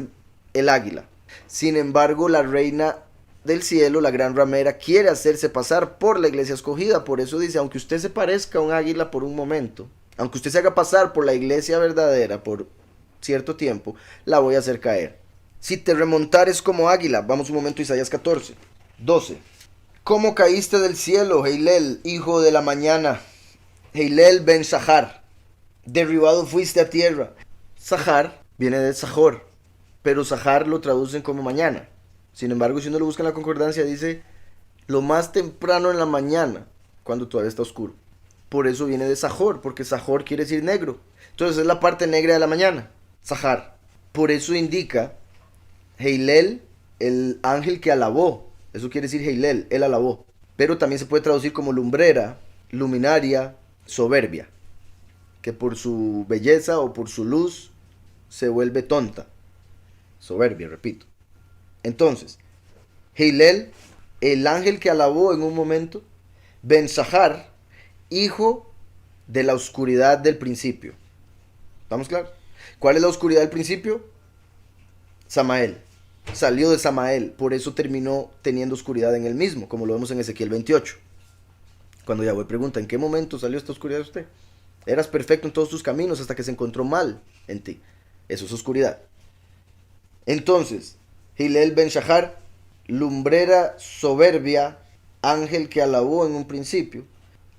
el águila. Sin embargo, la reina del cielo, la gran ramera, quiere hacerse pasar por la iglesia escogida. Por eso dice, aunque usted se parezca a un águila por un momento, aunque usted se haga pasar por la iglesia verdadera por cierto tiempo, la voy a hacer caer. Si te remontares como águila, vamos un momento a Isaías 14, 12. ¿Cómo caíste del cielo, Heilel, hijo de la mañana? Heilel ben Sahar, derribado fuiste a tierra. Sahar viene de Sahor, pero Sahar lo traducen como mañana. Sin embargo, si uno lo busca en la concordancia, dice lo más temprano en la mañana, cuando todavía está oscuro. Por eso viene de Sahor, porque Sahor quiere decir negro. Entonces es la parte negra de la mañana, Sahar. Por eso indica Heilel, el ángel que alabó. Eso quiere decir Heilel, él alabó. Pero también se puede traducir como lumbrera, luminaria, soberbia. Que por su belleza o por su luz se vuelve tonta. Soberbia, repito. Entonces, Heilel, el ángel que alabó en un momento, Ben Sahar, hijo de la oscuridad del principio. ¿Estamos claros? ¿Cuál es la oscuridad del principio? Samael. Salió de Samael, por eso terminó teniendo oscuridad en él mismo, como lo vemos en Ezequiel 28. Cuando Yahweh pregunta, ¿en qué momento salió esta oscuridad de usted? Eras perfecto en todos tus caminos hasta que se encontró mal en ti. Eso es oscuridad. Entonces, Hillel ben Shahar, lumbrera soberbia, ángel que alabó en un principio,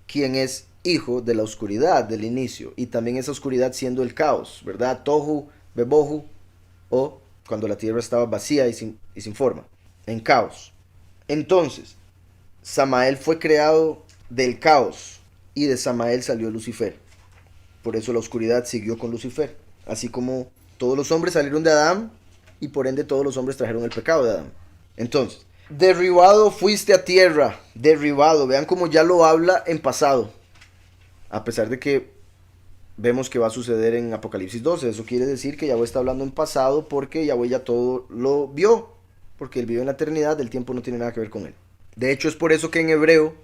quien es hijo de la oscuridad del inicio, y también esa oscuridad siendo el caos, ¿verdad? Tohu, bebohu, o cuando la tierra estaba vacía y sin forma, en caos. Entonces, Samael fue creado del caos, y de Samael salió Lucifer. Por eso la oscuridad siguió con Lucifer, así como todos los hombres salieron de Adán, y por ende todos los hombres trajeron el pecado de Adán. Entonces, derribado fuiste a tierra, derribado. Vean cómo ya lo habla en pasado, a pesar de que vemos que va a suceder en Apocalipsis 12. Eso quiere decir que Yahweh está hablando en pasado porque Yahweh ya todo lo vio, porque él vive en la eternidad, el tiempo no tiene nada que ver con él. De hecho, es por eso que en hebreo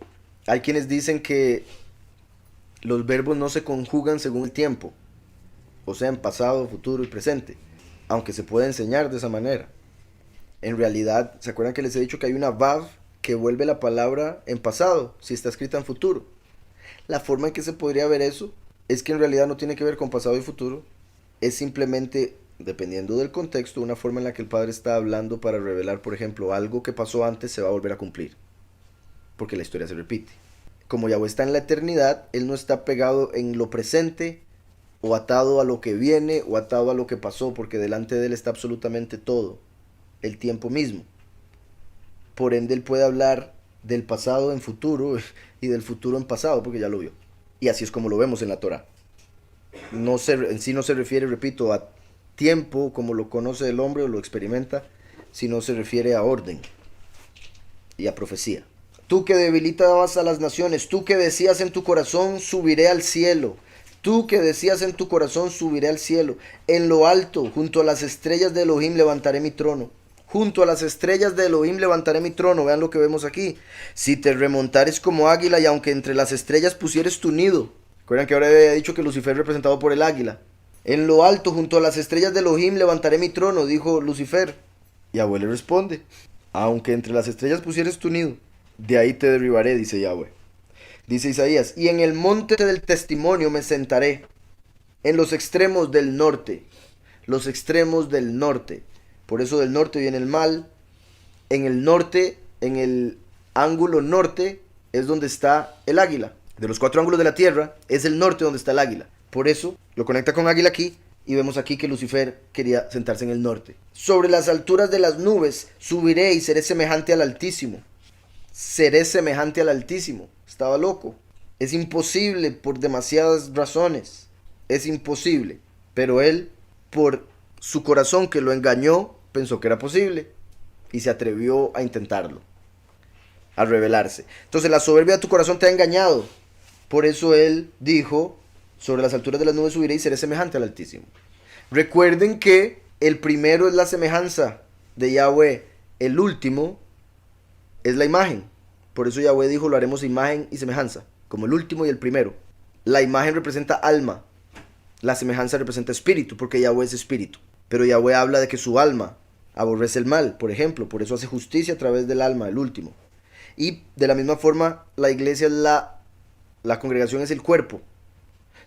hay quienes dicen que los verbos no se conjugan según el tiempo, o sea, en pasado, futuro y presente, aunque se puede enseñar de esa manera. En realidad, ¿se acuerdan que les he dicho que hay una vav que vuelve la palabra en pasado si está escrita en futuro? La forma en que se podría ver eso es que en realidad no tiene que ver con pasado y futuro, es simplemente, dependiendo del contexto, una forma en la que el Padre está hablando para revelar, por ejemplo, algo que pasó antes se va a volver a cumplir, porque la historia se repite. Como Yahweh está en la eternidad, él no está pegado en lo presente, o atado a lo que viene, o atado a lo que pasó, porque delante de él está absolutamente todo, el tiempo mismo. Por ende, él puede hablar del pasado en futuro y del futuro en pasado, porque ya lo vio. Y así es como lo vemos en la Torah. En sí no se refiere, repito, a tiempo como lo conoce el hombre o lo experimenta, sino se refiere a orden y a profecía. Tú que debilitabas a las naciones, tú que decías en tu corazón, subiré al cielo. Tú que decías en tu corazón, subiré al cielo. En lo alto, junto a las estrellas de Elohim, levantaré mi trono. Junto a las estrellas de Elohim levantaré mi trono. Vean lo que vemos aquí. Si te remontares como águila y aunque entre las estrellas pusieres tu nido. Recuerdan que ahora había dicho que Lucifer representado por el águila. En lo alto, junto a las estrellas de Elohim levantaré mi trono, dijo Lucifer. Yahweh le responde, aunque entre las estrellas pusieres tu nido, de ahí te derribaré, dice Yahweh. Dice Isaías, y en el monte del testimonio me sentaré, en los extremos del norte. Los extremos del norte. Por eso del norte viene el mal. En el norte, en el ángulo norte, es donde está el águila. De los 4 ángulos de la tierra, es el norte donde está el águila. Por eso lo conecta con águila aquí. Y vemos aquí que Lucifer quería sentarse en el norte. Sobre las alturas de las nubes subiré y seré semejante al Altísimo. Seré semejante al Altísimo. Estaba loco. Es imposible por demasiadas razones. Es imposible. Pero él, por su corazón que lo engañó, pensó que era posible. Y se atrevió a intentarlo. A rebelarse. Entonces la soberbia de tu corazón te ha engañado. Por eso él dijo, sobre las alturas de las nubes subiré y seré semejante al Altísimo. Recuerden que el primero es la semejanza de Yahweh. El último es la imagen. Por eso Yahweh dijo, lo haremos imagen y semejanza. Como el último y el primero. La imagen representa alma. La semejanza representa espíritu, porque Yahweh es espíritu. Pero Yahweh habla de que su alma aborrece el mal, por ejemplo, por eso hace justicia a través del alma, el último. Y de la misma forma, la iglesia es la congregación es el cuerpo.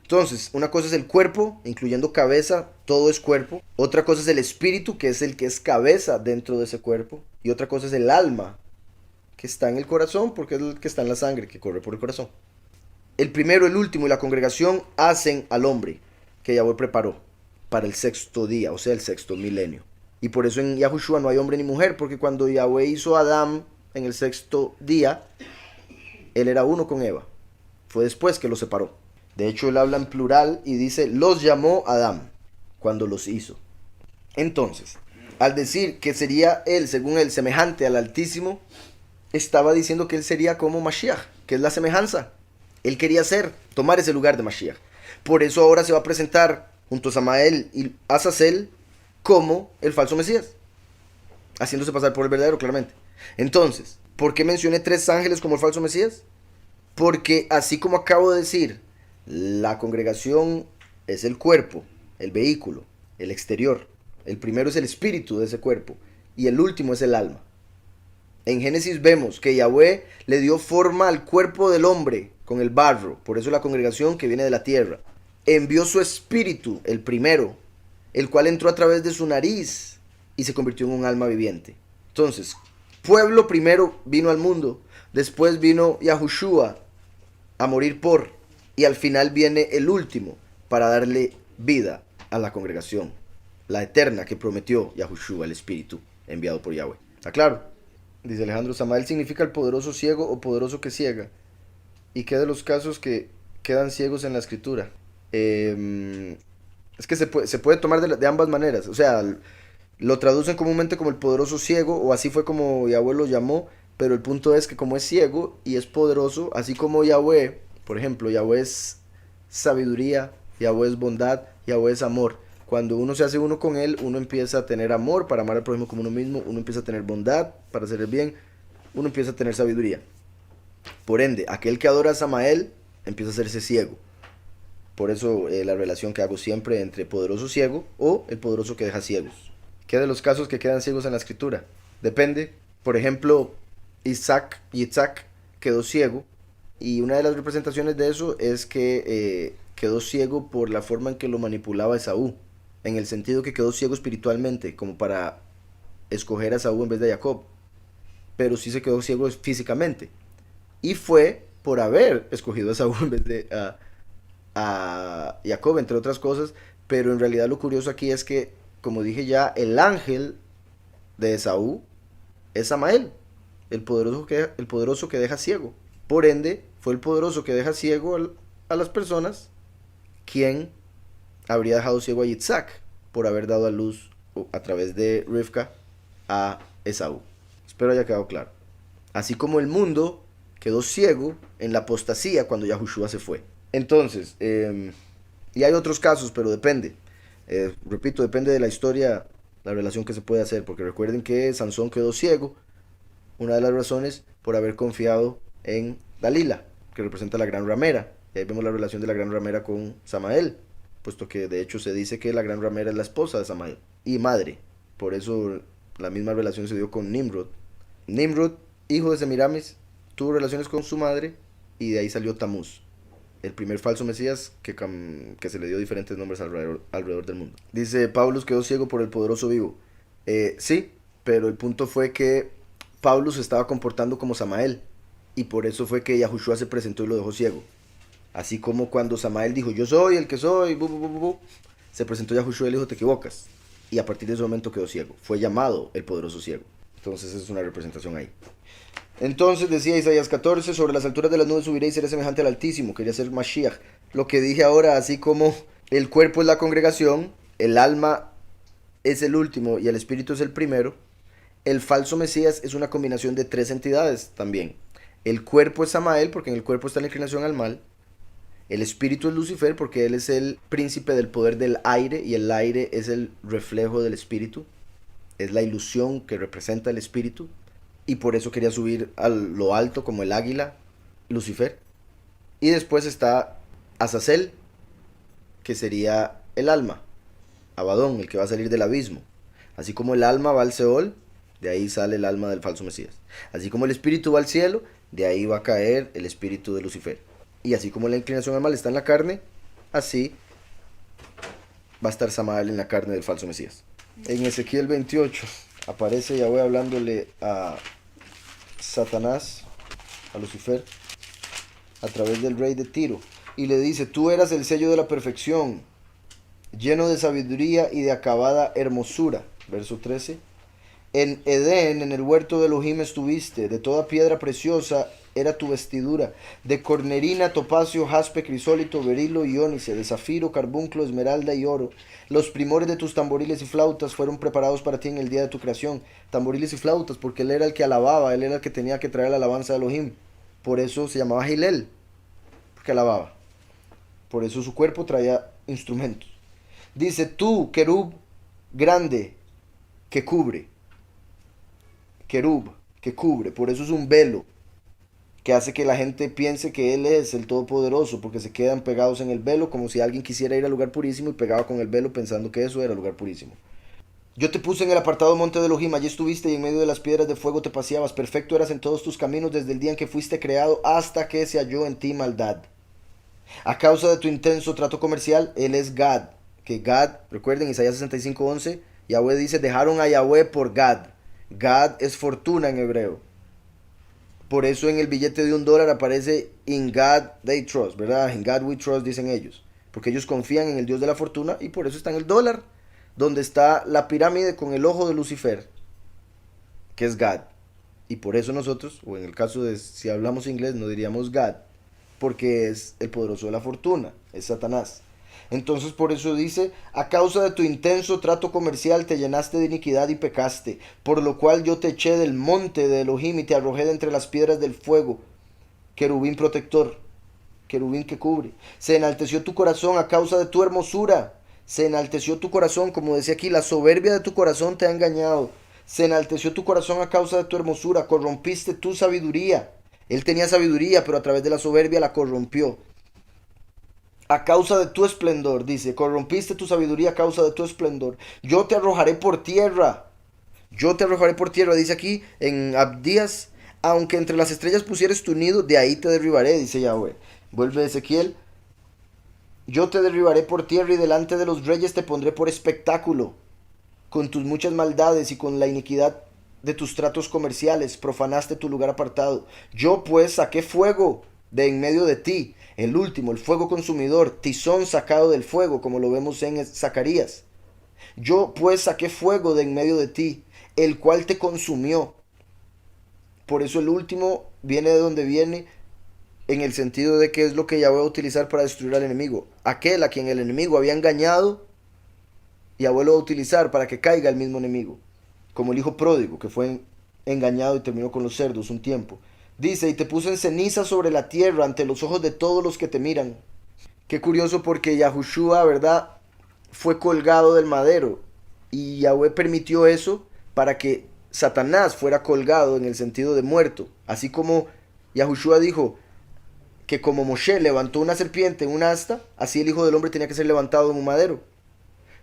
Entonces, una cosa es el cuerpo, incluyendo cabeza, todo es cuerpo. Otra cosa es el espíritu, que es el que es cabeza dentro de ese cuerpo. Y otra cosa es el alma, que está en el corazón, porque es el que está en la sangre, que corre por el corazón. El primero, el último y la congregación hacen al hombre que Yahweh preparó para el sexto día, o sea, el sexto milenio. Y por eso en Yahushua no hay hombre ni mujer, porque cuando Yahweh hizo a Adán en el sexto día, él era uno con Eva. Fue después que los separó. De hecho, él habla en plural y dice, los llamó Adán cuando los hizo. Entonces, al decir que sería él, según él, semejante al Altísimo, estaba diciendo que él sería como Mashiach, que es la semejanza. Él quería tomar ese lugar de Mashiach. Por eso ahora se va a presentar junto a Samael y Azazel como el falso Mesías, haciéndose pasar por el verdadero, claramente. Entonces, ¿por qué mencioné 3 ángeles como el falso Mesías? Porque así como acabo de decir, la congregación es el cuerpo, el vehículo, el exterior. El primero es el espíritu de ese cuerpo y el último es el alma. En Génesis vemos que Yahweh le dio forma al cuerpo del hombre con el barro, por eso la congregación que viene de la tierra. Envió su espíritu, el primero, el cual entró a través de su nariz y se convirtió en un alma viviente. Entonces, pueblo primero vino al mundo, después vino Yahushua a morir por, y al final viene el último para darle vida a la congregación, la eterna que prometió Yahushua, el espíritu enviado por Yahweh. ¿Está claro? Dice Alejandro, Samael significa el poderoso ciego o poderoso que ciega. ¿Y qué de los casos que quedan ciegos en la escritura? Es que se puede tomar de ambas maneras. O sea, lo traducen comúnmente como el poderoso ciego, o así fue como Yahweh lo llamó, pero el punto es que como es ciego y es poderoso, así como Yahweh, por ejemplo, Yahweh es sabiduría, Yahweh es bondad, Yahweh es amor. Cuando uno se hace uno con él, uno empieza a tener amor para amar al prójimo como uno mismo, uno empieza a tener bondad para hacer el bien, uno empieza a tener sabiduría. Por ende, aquel que adora a Samael empieza a hacerse ciego. Por eso la relación que hago siempre entre poderoso ciego o el poderoso que deja ciegos. ¿Qué de los casos que quedan ciegos en la escritura? Depende. Por ejemplo, Yitzhak quedó ciego y una de las representaciones de eso es que quedó ciego por la forma en que lo manipulaba Esaú, en el sentido que quedó ciego espiritualmente, como para escoger a Esaú en vez de Jacob, pero sí se quedó ciego físicamente. Y fue por haber escogido a Esaú en vez de a Jacob, entre otras cosas, pero en realidad lo curioso aquí es que, como dije ya, el ángel de Esaú es Samael, el poderoso que deja ciego. Por ende, fue el poderoso que deja ciego a las personas quien habría dejado ciego a Yitzhak por haber dado a luz a través de Rivka a Esaú. Espero haya quedado claro. Así como el mundo quedó ciego en la apostasía cuando Yahushua se fue. Entonces, y hay otros casos, pero depende. Repito, depende de la historia, la relación que se puede hacer, porque recuerden que Sansón quedó ciego, una de las razones por haber confiado en Dalila, que representa la gran ramera. Y ahí vemos la relación de la gran ramera con Samael, puesto que de hecho se dice que la gran ramera es la esposa de Samael y madre. Por eso la misma relación se dio con Nimrod. Nimrod, hijo de Semiramis, tuvo relaciones con su madre y de ahí salió Tamuz, el primer falso Mesías que se le dio diferentes nombres alrededor del mundo. Dice, Paulus quedó ciego por el poderoso vivo. Sí, pero el punto fue que Paulus se estaba comportando como Samael, y por eso fue que Yahushua se presentó y lo dejó ciego. Así como cuando Samael dijo, yo soy el que soy, se presentó Yahushua y le dijo, te equivocas. Y a partir de ese momento quedó ciego. Fue llamado el poderoso ciego. Entonces es una representación ahí. Entonces decía Isaías 14, sobre las alturas de las nubes subiré y seré semejante al Altísimo. Quería ser Mashiach. Lo que dije ahora, así como el cuerpo es la congregación, el alma es el último y el espíritu es el primero, el falso Mesías es una combinación de 3 entidades también. El cuerpo es Samael, porque en el cuerpo está la inclinación al mal. El espíritu es Lucifer, porque él es el príncipe del poder del aire, y el aire es el reflejo del espíritu. Es la ilusión que representa el espíritu. Y por eso quería subir a lo alto como el águila, Lucifer. Y después está Azazel, que sería el alma, Abadón, el que va a salir del abismo. Así como el alma va al Seol, de ahí sale el alma del falso Mesías. Así como el espíritu va al cielo, de ahí va a caer el espíritu de Lucifer. Y así como la inclinación al mal está en la carne, así va a estar Samael en la carne del falso Mesías. En Ezequiel 28 aparece Yahweh hablándole a Satanás, a Lucifer, a través del rey de Tiro. Y le dice, tú eras el sello de la perfección, lleno de sabiduría y de acabada hermosura. Verso 13. En Edén, en el huerto de Elohim estuviste, de toda piedra preciosa era tu vestidura, de cornerina, topacio, jaspe, crisólito, berilo y ónice, de zafiro, carbunclo, esmeralda y oro. Los primores de tus tamboriles y flautas fueron preparados para ti en el día de tu creación. Tamboriles y flautas, porque él era el que alababa, él era el que tenía que traer la alabanza de Elohim. Por eso se llamaba Hillel, porque alababa. Por eso su cuerpo traía instrumentos. Dice, tú, querub grande, que cubre. Querub, que cubre. Por eso es un velo, que hace que la gente piense que él es el Todopoderoso, porque se quedan pegados en el velo, como si alguien quisiera ir al lugar purísimo y pegaba con el velo pensando que eso era el lugar purísimo. Yo te puse en el apartado monte de Elohim, allí estuviste y en medio de las piedras de fuego te paseabas. Perfecto eras en todos tus caminos desde el día en que fuiste creado hasta que se halló en ti maldad. A causa de tu intenso trato comercial, él es Gad. Que Gad, recuerden Isaías 65:11, Yahweh dice, dejaron a Yahweh por Gad. Gad es fortuna en hebreo. Por eso en el billete de $1 aparece In God they trust, ¿verdad? In God we trust, dicen ellos. Porque ellos confían en el Dios de la fortuna y por eso está en el dólar, donde está la pirámide con el ojo de Lucifer, que es God. Y por eso nosotros, o en el caso de si hablamos inglés, no diríamos God, porque es el poderoso de la fortuna, es Satanás. Entonces por eso dice, a causa de tu intenso trato comercial te llenaste de iniquidad y pecaste, por lo cual yo te eché del monte de Elohim y te arrojé de entre las piedras del fuego, querubín protector, querubín que cubre. Se enalteció tu corazón a causa de tu hermosura, se enalteció tu corazón, como decía aquí, la soberbia de tu corazón te ha engañado. Se enalteció tu corazón a causa de tu hermosura, corrompiste tu sabiduría. Él tenía sabiduría, pero a través de la soberbia la corrompió. A causa de tu esplendor, dice, corrompiste tu sabiduría a causa de tu esplendor. Yo te arrojaré por tierra. Yo te arrojaré por tierra, dice aquí en Abdías. Aunque entre las estrellas pusieres tu nido, de ahí te derribaré, dice Yahweh. Vuelve Ezequiel. Yo te derribaré por tierra y delante de los reyes te pondré por espectáculo. Con tus muchas maldades y con la iniquidad de tus tratos comerciales profanaste tu lugar apartado. Yo pues saqué fuego de en medio de ti, el último, el fuego consumidor, tizón sacado del fuego, como lo vemos en Zacarías. Yo pues saqué fuego de en medio de ti, el cual te consumió. Por eso el último viene de donde viene, en el sentido de que es lo que Yahweh va a utilizar para destruir al enemigo. Aquel a quien el enemigo había engañado, Yahweh lo va a utilizar para que caiga el mismo enemigo. Como el hijo pródigo, que fue engañado y terminó con los cerdos un tiempo. Dice, y te puse en ceniza sobre la tierra ante los ojos de todos los que te miran. Qué curioso porque Yahushua, ¿verdad?, fue colgado del madero. Y Yahweh permitió eso para que Satanás fuera colgado en el sentido de muerto. Así como Yahushua dijo que como Moshe levantó una serpiente en un asta, así el Hijo del Hombre tenía que ser levantado en un madero.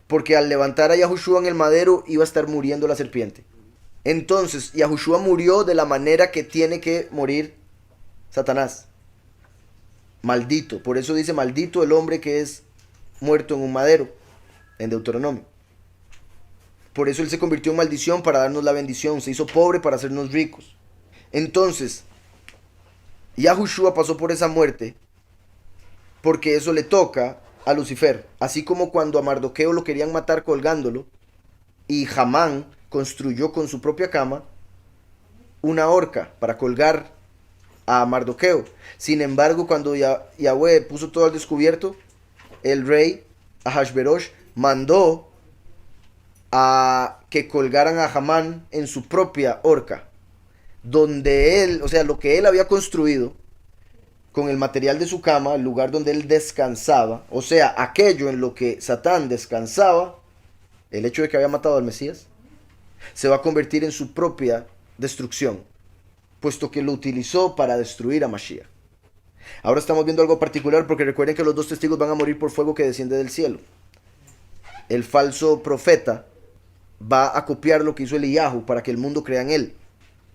Porque al levantar a Yahushua en el madero iba a estar muriendo la serpiente. Entonces, Yahushua murió de la manera que tiene que morir Satanás. Maldito. Por eso dice, maldito el hombre que es muerto en un madero, en Deuteronomio. Por eso él se convirtió en maldición para darnos la bendición. Se hizo pobre para hacernos ricos. Entonces, Yahushua pasó por esa muerte porque eso le toca a Lucifer. Así como cuando a Mardoqueo lo querían matar colgándolo y Hamán construyó con su propia cama una horca para colgar a Mardoqueo. Sin embargo, cuando Yahweh puso todo al descubierto, el rey Ahasverosh mandó a que colgaran a Hamán en su propia horca, donde él, o sea, lo que él había construido con el material de su cama, el lugar donde él descansaba, o sea, aquello en lo que Satán descansaba, el hecho de que había matado al Mesías, se va a convertir en su propia destrucción, puesto que lo utilizó para destruir a Mashiach. Ahora estamos viendo algo particular porque recuerden que los dos testigos van a morir por fuego que desciende del cielo. El falso profeta va a copiar lo que hizo Eliyahu para que el mundo crea en él.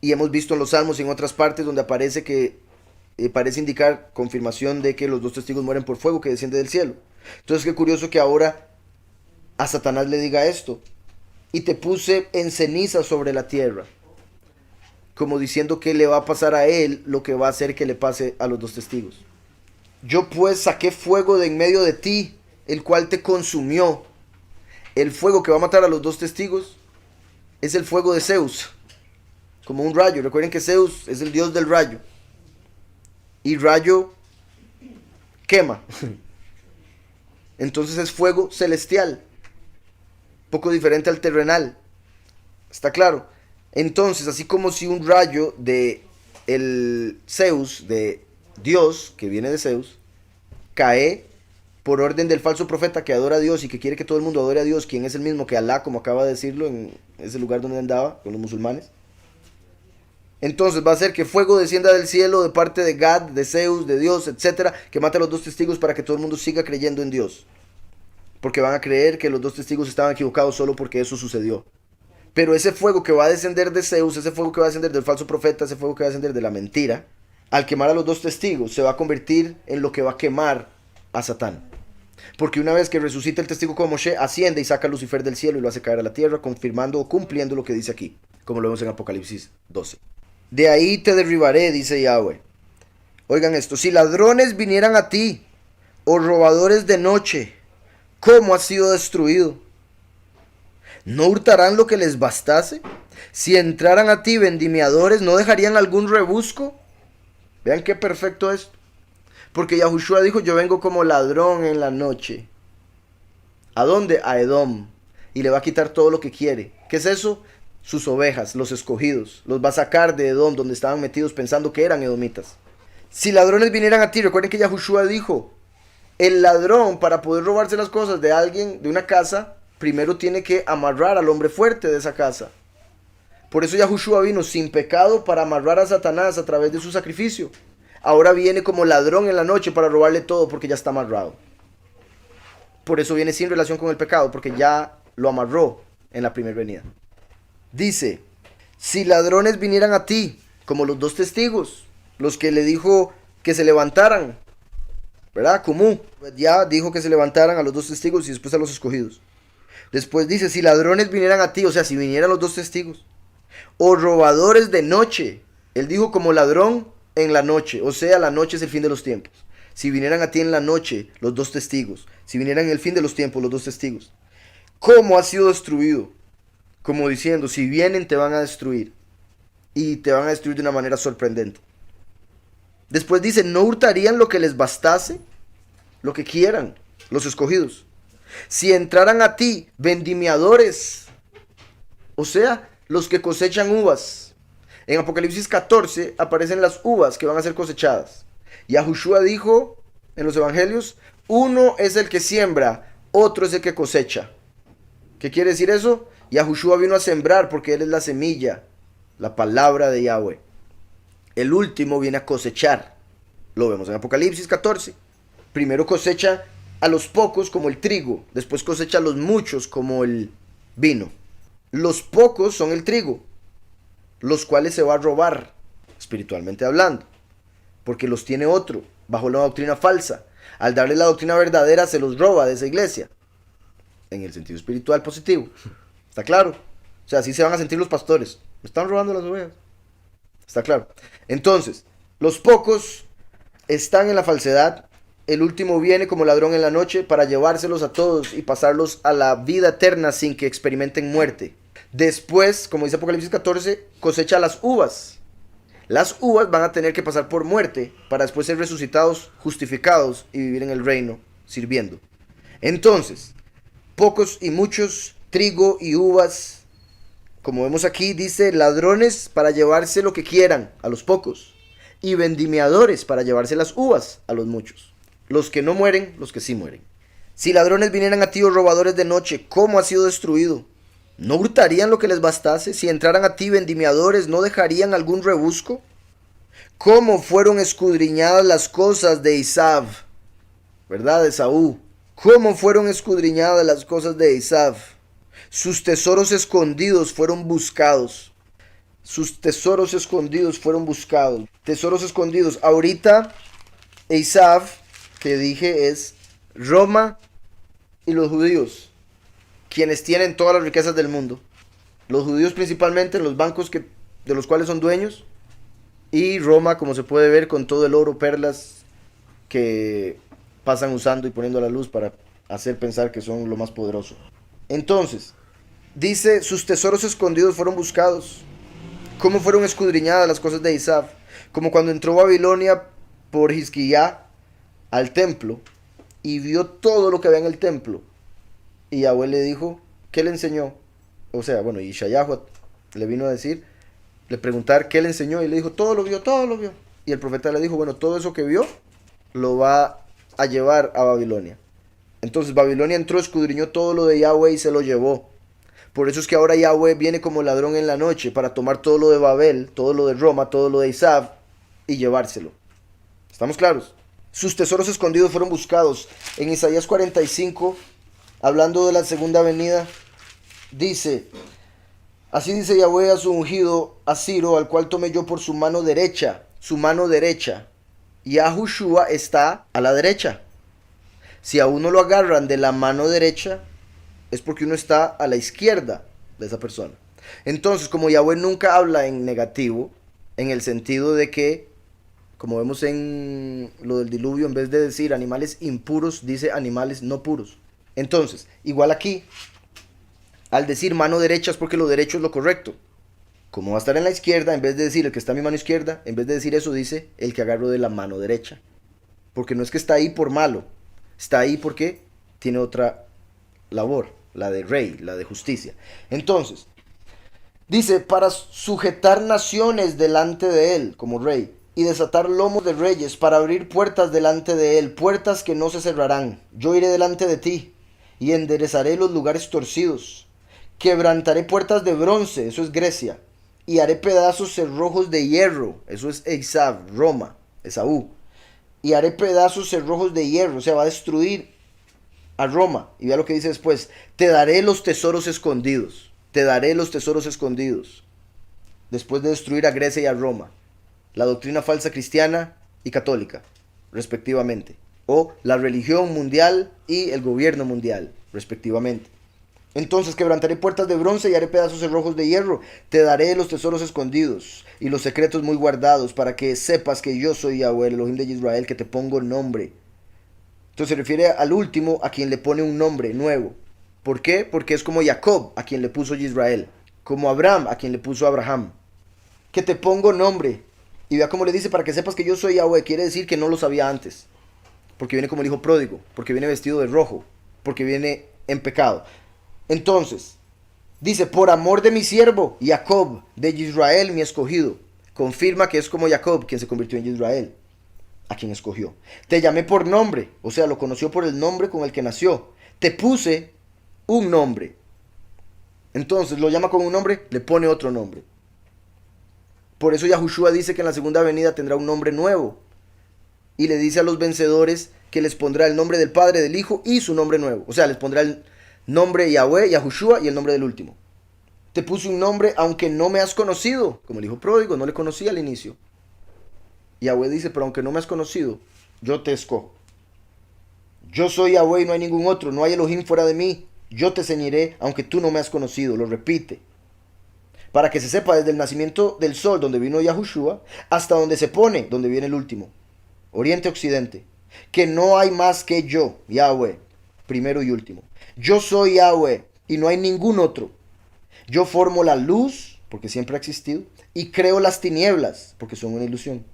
Y hemos visto en los Salmos y en otras partes donde aparece que parece indicar confirmación de que los dos testigos mueren por fuego que desciende del cielo. Entonces qué curioso que ahora a Satanás le diga esto: y te puse en ceniza sobre la tierra, como diciendo que le va a pasar a él lo que va a hacer que le pase a los dos testigos. Yo pues saqué fuego de en medio de ti, el cual te consumió. El fuego que va a matar a los dos testigos es el fuego de Zeus, como un rayo. Recuerden que Zeus es el dios del rayo, y rayo quema. Entonces es fuego celestial, poco diferente al terrenal. ¿Está claro? Entonces, así como si un rayo de el Zeus, de Dios, que viene de Zeus, cae por orden del falso profeta que adora a Dios y que quiere que todo el mundo adore a Dios, quien es el mismo que Alá, como acaba de decirlo en ese lugar donde andaba con los musulmanes. Entonces va a ser que fuego descienda del cielo de parte de Gad, de Zeus, de Dios, etcétera, que mate a los dos testigos para que todo el mundo siga creyendo en Dios. Porque van a creer que los dos testigos estaban equivocados solo porque eso sucedió. Pero ese fuego que va a descender de Zeus, ese fuego que va a descender del falso profeta, ese fuego que va a descender de la mentira, al quemar a los dos testigos, se va a convertir en lo que va a quemar a Satán. Porque una vez que resucita el testigo como Moshe, asciende y saca a Lucifer del cielo y lo hace caer a la tierra, confirmando o cumpliendo lo que dice aquí, como lo vemos en Apocalipsis 12. De ahí te derribaré, dice Yahweh. Oigan esto: si ladrones vinieran a ti, o robadores de noche, ¿cómo has sido destruido? ¿No hurtarán lo que les bastase? Si entraran a ti vendimiadores, ¿no dejarían algún rebusco? Vean qué perfecto es. Porque Yahushua dijo: yo vengo como ladrón en la noche. ¿A dónde? A Edom. Y le va a quitar todo lo que quiere. ¿Qué es eso? Sus ovejas, los escogidos. Los va a sacar de Edom, donde estaban metidos pensando que eran edomitas. Si ladrones vinieran a ti, recuerden que Yahushua dijo: el ladrón, para poder robarse las cosas de alguien, de una casa, primero tiene que amarrar al hombre fuerte de esa casa. Por eso Yahushua vino sin pecado para amarrar a Satanás a través de su sacrificio. Ahora viene como ladrón en la noche para robarle todo porque ya está amarrado. Por eso viene sin relación con el pecado, porque ya lo amarró en la primera venida. Dice: si ladrones vinieran a ti, como los dos testigos, los que le dijo que se levantaran, ¿verdad? Como ya dijo que se levantaran a los dos testigos y después a los escogidos. Después dice: si ladrones vinieran a ti, o sea, si vinieran los dos testigos, o robadores de noche. Él dijo como ladrón en la noche, o sea, la noche es el fin de los tiempos. Si vinieran a ti en la noche los dos testigos, si vinieran en el fin de los tiempos los dos testigos, ¿cómo ha sido destruido? Como diciendo: si vienen te van a destruir, y te van a destruir de una manera sorprendente. Después dice: ¿no hurtarían lo que les bastase? Lo que quieran, los escogidos. Si entraran a ti vendimiadores, o sea, los que cosechan uvas. En Apocalipsis 14 aparecen las uvas que van a ser cosechadas. Yahushua dijo en los evangelios: uno es el que siembra, otro es el que cosecha. ¿Qué quiere decir eso? Yahushua vino a sembrar porque él es la semilla, la palabra de Yahweh. El último viene a cosechar. Lo vemos en Apocalipsis 14. Primero cosecha a los pocos como el trigo, después cosecha a los muchos como el vino. Los pocos son el trigo, los cuales se va a robar, espiritualmente hablando, porque los tiene otro, bajo la doctrina falsa. Al darle la doctrina verdadera, se los roba de esa iglesia, en el sentido espiritual positivo. ¿Está claro? O sea, así se van a sentir los pastores: me están robando las ovejas. ¿Está claro? Entonces, los pocos están en la falsedad. El último viene como ladrón en la noche para llevárselos a todos y pasarlos a la vida eterna sin que experimenten muerte. Después, como dice Apocalipsis 14, cosecha las uvas. Las uvas van a tener que pasar por muerte para después ser resucitados, justificados y vivir en el reino sirviendo. Entonces, pocos y muchos, trigo y uvas. Como vemos aquí, dice: ladrones para llevarse lo que quieran a los pocos, y vendimiadores para llevarse las uvas a los muchos. Los que no mueren, los que sí mueren. Si ladrones vinieran a ti, o robadores de noche, ¿cómo ha sido destruido? ¿No hurtarían lo que les bastase? Si entraran a ti vendimiadores, ¿no dejarían algún rebusco? ¿Cómo fueron escudriñadas las cosas de Esav? ¿Verdad? De Esaú. ¿Cómo fueron escudriñadas las cosas de Esav? Sus tesoros escondidos fueron buscados. Sus tesoros escondidos fueron buscados. Tesoros escondidos. Ahorita, Esav, que dije, es Roma y los judíos, quienes tienen todas las riquezas del mundo. Los judíos principalmente en los bancos de los cuales son dueños. Y Roma, como se puede ver, con todo el oro, perlas que pasan usando y poniendo a la luz para hacer pensar que son lo más poderoso. Entonces, dice, sus tesoros escondidos fueron buscados. ¿Cómo fueron escudriñadas las cosas de Esav? Como cuando entró Babilonia por Hizquiyá al templo y vio todo lo que había en el templo. Y Yahweh le dijo, ¿qué le enseñó? O sea, bueno, y Shayahu le vino a decir, le preguntar qué le enseñó y le dijo, todo lo vio, todo lo vio. Y el profeta le dijo, bueno, todo eso que vio lo va a llevar a Babilonia. Entonces Babilonia entró, escudriñó todo lo de Yahweh y se lo llevó. Por eso es que ahora Yahweh viene como ladrón en la noche para tomar todo lo de Babel, todo lo de Roma, todo lo de Esav y llevárselo. ¿Estamos claros? Sus tesoros escondidos fueron buscados. En Isaías 45, hablando de la segunda venida, dice, así dice Yahweh a su ungido, a Ciro, al cual tomé yo por su mano derecha, y Yahushua está a la derecha. Si a uno lo agarran de la mano derecha, es porque uno está a la izquierda de esa persona. Entonces, como Yahweh nunca habla en negativo, en el sentido de que, como vemos en lo del diluvio, en vez de decir animales impuros, dice animales no puros. Entonces, igual aquí, al decir mano derecha es porque lo derecho es lo correcto. Como va a estar en la izquierda, en vez de decir el que está a mi mano izquierda, en vez de decir eso, dice el que agarro de la mano derecha. Porque no es que está ahí por malo, está ahí porque tiene otra labor, la de rey, la de justicia. Entonces, dice, para sujetar naciones delante de él, como rey, y desatar lomos de reyes, para abrir puertas delante de él, puertas que no se cerrarán. Yo iré delante de ti, y enderezaré los lugares torcidos. Quebrantaré puertas de bronce, eso es Grecia, y haré pedazos cerrojos de hierro, eso es Esav, Roma, Esaú. Y haré pedazos cerrojos de hierro, o sea, va a destruir a Roma. Y vea lo que dice después, te daré los tesoros escondidos, te daré los tesoros escondidos. Después de destruir a Grecia y a Roma, la doctrina falsa cristiana y católica, respectivamente. O la religión mundial y el gobierno mundial, respectivamente. Entonces quebrantaré puertas de bronce y haré pedazos cerrojos de hierro. Te daré los tesoros escondidos y los secretos muy guardados, para que sepas que yo soy Yahweh, el Elohim de Israel, que te pongo nombre. Entonces se refiere al último, a quien le pone un nombre nuevo. ¿Por qué? Porque es como Jacob, a quien le puso Israel. Como Abraham, a quien le puso Abraham. Que te pongo nombre. Y vea cómo le dice, para que sepas que yo soy Yahweh. Quiere decir que no lo sabía antes. Porque viene como el hijo pródigo. Porque viene vestido de rojo. Porque viene en pecado. Entonces, dice, por amor de mi siervo, Jacob, de Israel, mi escogido. Confirma que es como Jacob, quien se convirtió en Israel, a quien escogió. Te llamé por nombre, o sea, lo conoció por el nombre con el que nació. Te puse un nombre. Entonces, lo llama con un nombre, le pone otro nombre. Por eso Yahushua dice que en la segunda venida tendrá un nombre nuevo. Y le dice a los vencedores que les pondrá el nombre del Padre, del Hijo y su nombre nuevo. O sea, les pondrá el nombre Yahweh, Yahushua y el nombre del último. Te puse un nombre aunque no me has conocido. Como el hijo pródigo, no le conocí al inicio. Yahweh dice, pero aunque no me has conocido, yo te escojo. Yo soy Yahweh y no hay ningún otro. No hay Elohim fuera de mí. Yo te ceñiré aunque tú no me has conocido. Lo repite. Para que se sepa desde el nacimiento del sol, donde vino Yahushua, hasta donde se pone, donde viene el último. Oriente, occidente. Que no hay más que yo, Yahweh, primero y último. Yo soy Yahweh y no hay ningún otro. Yo formo la luz, porque siempre ha existido, y creo las tinieblas, porque son una ilusión.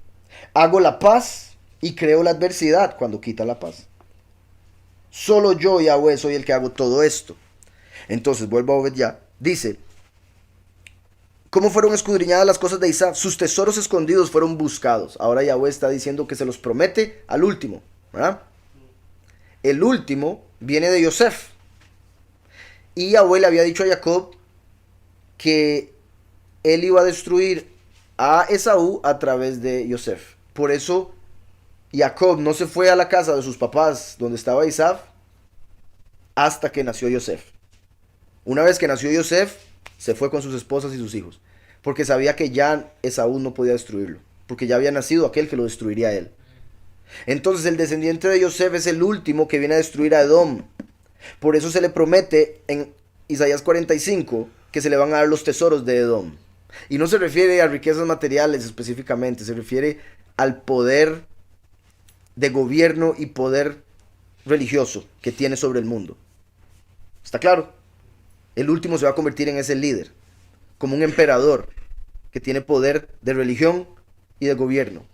Hago la paz y creo la adversidad cuando quita la paz. Solo yo, Yahweh, soy el que hago todo esto. Entonces, vuelvo a Obedya. Dice, ¿cómo fueron escudriñadas las cosas de Isaac? Sus tesoros escondidos fueron buscados. Ahora Yahweh está diciendo que se los promete al último, ¿verdad? El último viene de Yosef. Y Yahweh le había dicho a Jacob que él iba a destruir a Esaú a través de Yosef. Por eso Jacob no se fue a la casa de sus papás donde estaba Isaac hasta que nació Yosef. Una vez que nació Yosef, se fue con sus esposas y sus hijos, porque sabía que ya Esaú no podía destruirlo, porque ya había nacido aquel que lo destruiría a él. Entonces el descendiente de Yosef es el último que viene a destruir a Edom. Por eso se le promete en Isaías 45 que se le van a dar los tesoros de Edom. Y no se refiere a riquezas materiales específicamente, se refiere al poder de gobierno y poder religioso que tiene sobre el mundo. ¿Está claro? El último se va a convertir en ese líder, como un emperador que tiene poder de religión y de gobierno.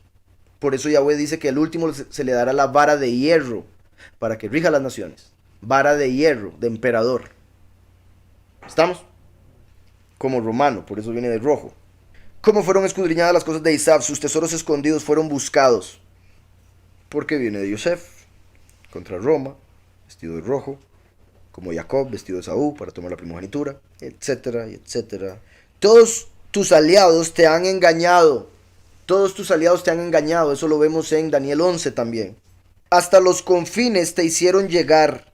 Por eso Yahweh dice que al último se le dará la vara de hierro para que rija las naciones. Vara de hierro, de emperador. ¿Estamos? Como romano, por eso viene de rojo. ¿Cómo fueron escudriñadas las cosas de Isaac? Sus tesoros escondidos fueron buscados. Porque viene de Yosef, contra Roma, vestido de rojo, como Jacob, vestido de Esaú, para tomar la primogenitura, etcétera, etcétera. Todos tus aliados te han engañado. Todos tus aliados te han engañado. Eso lo vemos en Daniel 11 también. Hasta los confines te hicieron llegar.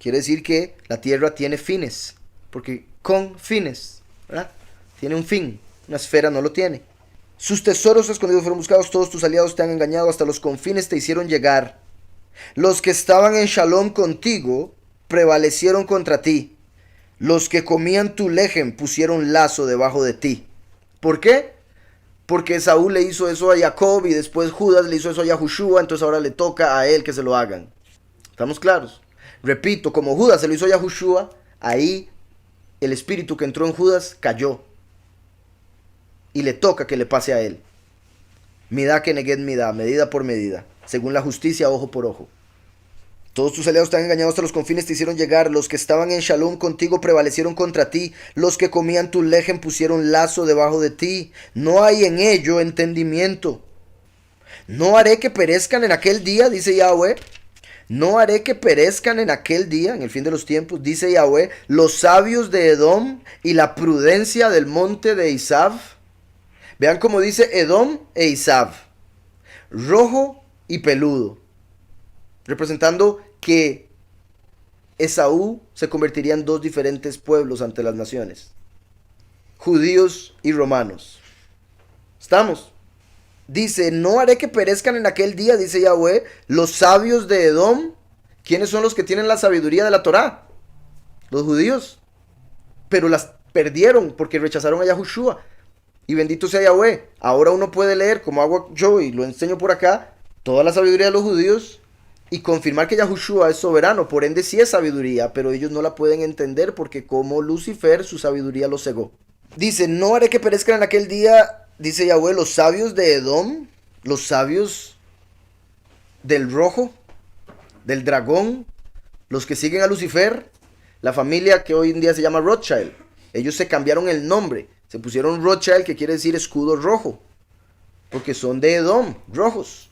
Quiere decir que la tierra tiene fines. Porque con fines, ¿verdad? Tiene un fin. Una esfera no lo tiene. Sus tesoros escondidos fueron buscados. Todos tus aliados te han engañado. Hasta los confines te hicieron llegar. Los que estaban en Shalom contigo prevalecieron contra ti. Los que comían tu lejem pusieron lazo debajo de ti. ¿Por qué? Porque Saúl le hizo eso a Jacob y después Judas le hizo eso a Yahushua, entonces ahora le toca a él que se lo hagan. ¿Estamos claros? Repito, como Judas se lo hizo a Yahushua, ahí el espíritu que entró en Judas cayó. Y le toca que le pase a él. Midá que neged midá, medida por medida, según la justicia, ojo por ojo. Todos tus aliados te han engañado, hasta los confines te hicieron llegar. Los que estaban en Shalom contigo prevalecieron contra ti. Los que comían tu lejem pusieron lazo debajo de ti. No hay en ello entendimiento. No haré que perezcan en aquel día, dice Yahweh. No haré que perezcan en aquel día, en el fin de los tiempos, dice Yahweh, los sabios de Edom y la prudencia del monte de Isav. Vean cómo dice Edom e Isav. Rojo y peludo. Representando que Esaú se convertiría en dos diferentes pueblos ante las naciones. Judíos y romanos. ¿Estamos? Dice, no haré que perezcan en aquel día, dice Yahweh, los sabios de Edom. ¿Quiénes son los que tienen la sabiduría de la Torá? Los judíos. Pero las perdieron porque rechazaron a Yahushua. Y bendito sea Yahweh. Ahora uno puede leer, como hago yo y lo enseño por acá, toda la sabiduría de los judíos y confirmar que Yahushua es soberano. Por ende sí es sabiduría, pero ellos no la pueden entender porque como Lucifer su sabiduría lo cegó. Dice, no haré que perezcan en aquel día, dice Yahweh, los sabios de Edom, los sabios del rojo, del dragón, los que siguen a Lucifer, la familia que hoy en día se llama Rothschild. Ellos se cambiaron el nombre, se pusieron Rothschild, que quiere decir escudo rojo, porque son de Edom, rojos.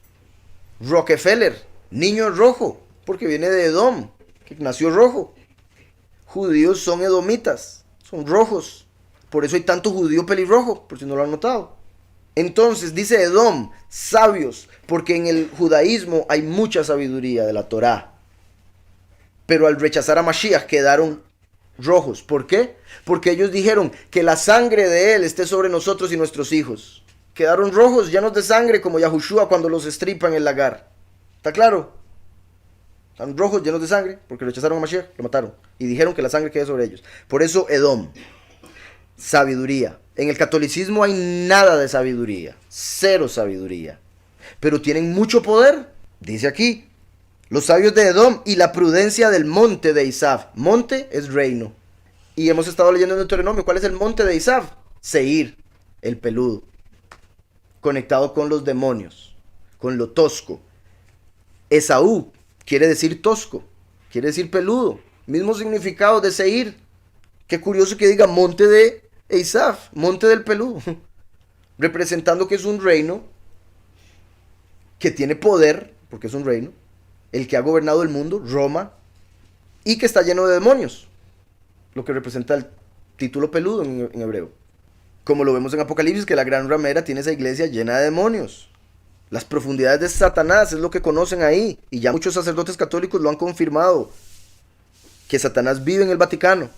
Rockefeller, niño rojo, porque viene de Edom, que nació rojo. Judíos son edomitas, son rojos. Por eso hay tanto judío pelirrojo, por si no lo han notado. Entonces dice Edom, sabios, porque en el judaísmo hay mucha sabiduría de la Torá. Pero al rechazar a Mashiach quedaron rojos. ¿Por qué? Porque ellos dijeron que la sangre de él esté sobre nosotros y nuestros hijos. Quedaron rojos, llenos de sangre, como Yahushua cuando los estripan en el lagar. ¿Está claro? Están rojos, llenos de sangre, porque rechazaron a Mashiach, lo mataron. Y dijeron que la sangre quede sobre ellos. Por eso Edom, sabiduría. En el catolicismo hay nada de sabiduría, cero sabiduría. Pero tienen mucho poder, dice aquí. Los sabios de Edom y la prudencia del monte de Isav. Monte es reino. Y hemos estado leyendo en Deuteronomio. ¿Cuál es el monte de Isav? Seir, el peludo. Conectado con los demonios, con lo tosco. Esaú quiere decir tosco, quiere decir peludo. Mismo significado de Seir. Qué curioso que diga monte de Isav, monte del peludo. Representando que es un reino que tiene poder, porque es un reino. El que ha gobernado el mundo, Roma, y que está lleno de demonios, lo que representa el título peludo en hebreo. Como lo vemos en Apocalipsis, que la gran ramera tiene esa iglesia llena de demonios. Las profundidades de Satanás es lo que conocen ahí, y ya muchos sacerdotes católicos lo han confirmado, que Satanás vive en el Vaticano,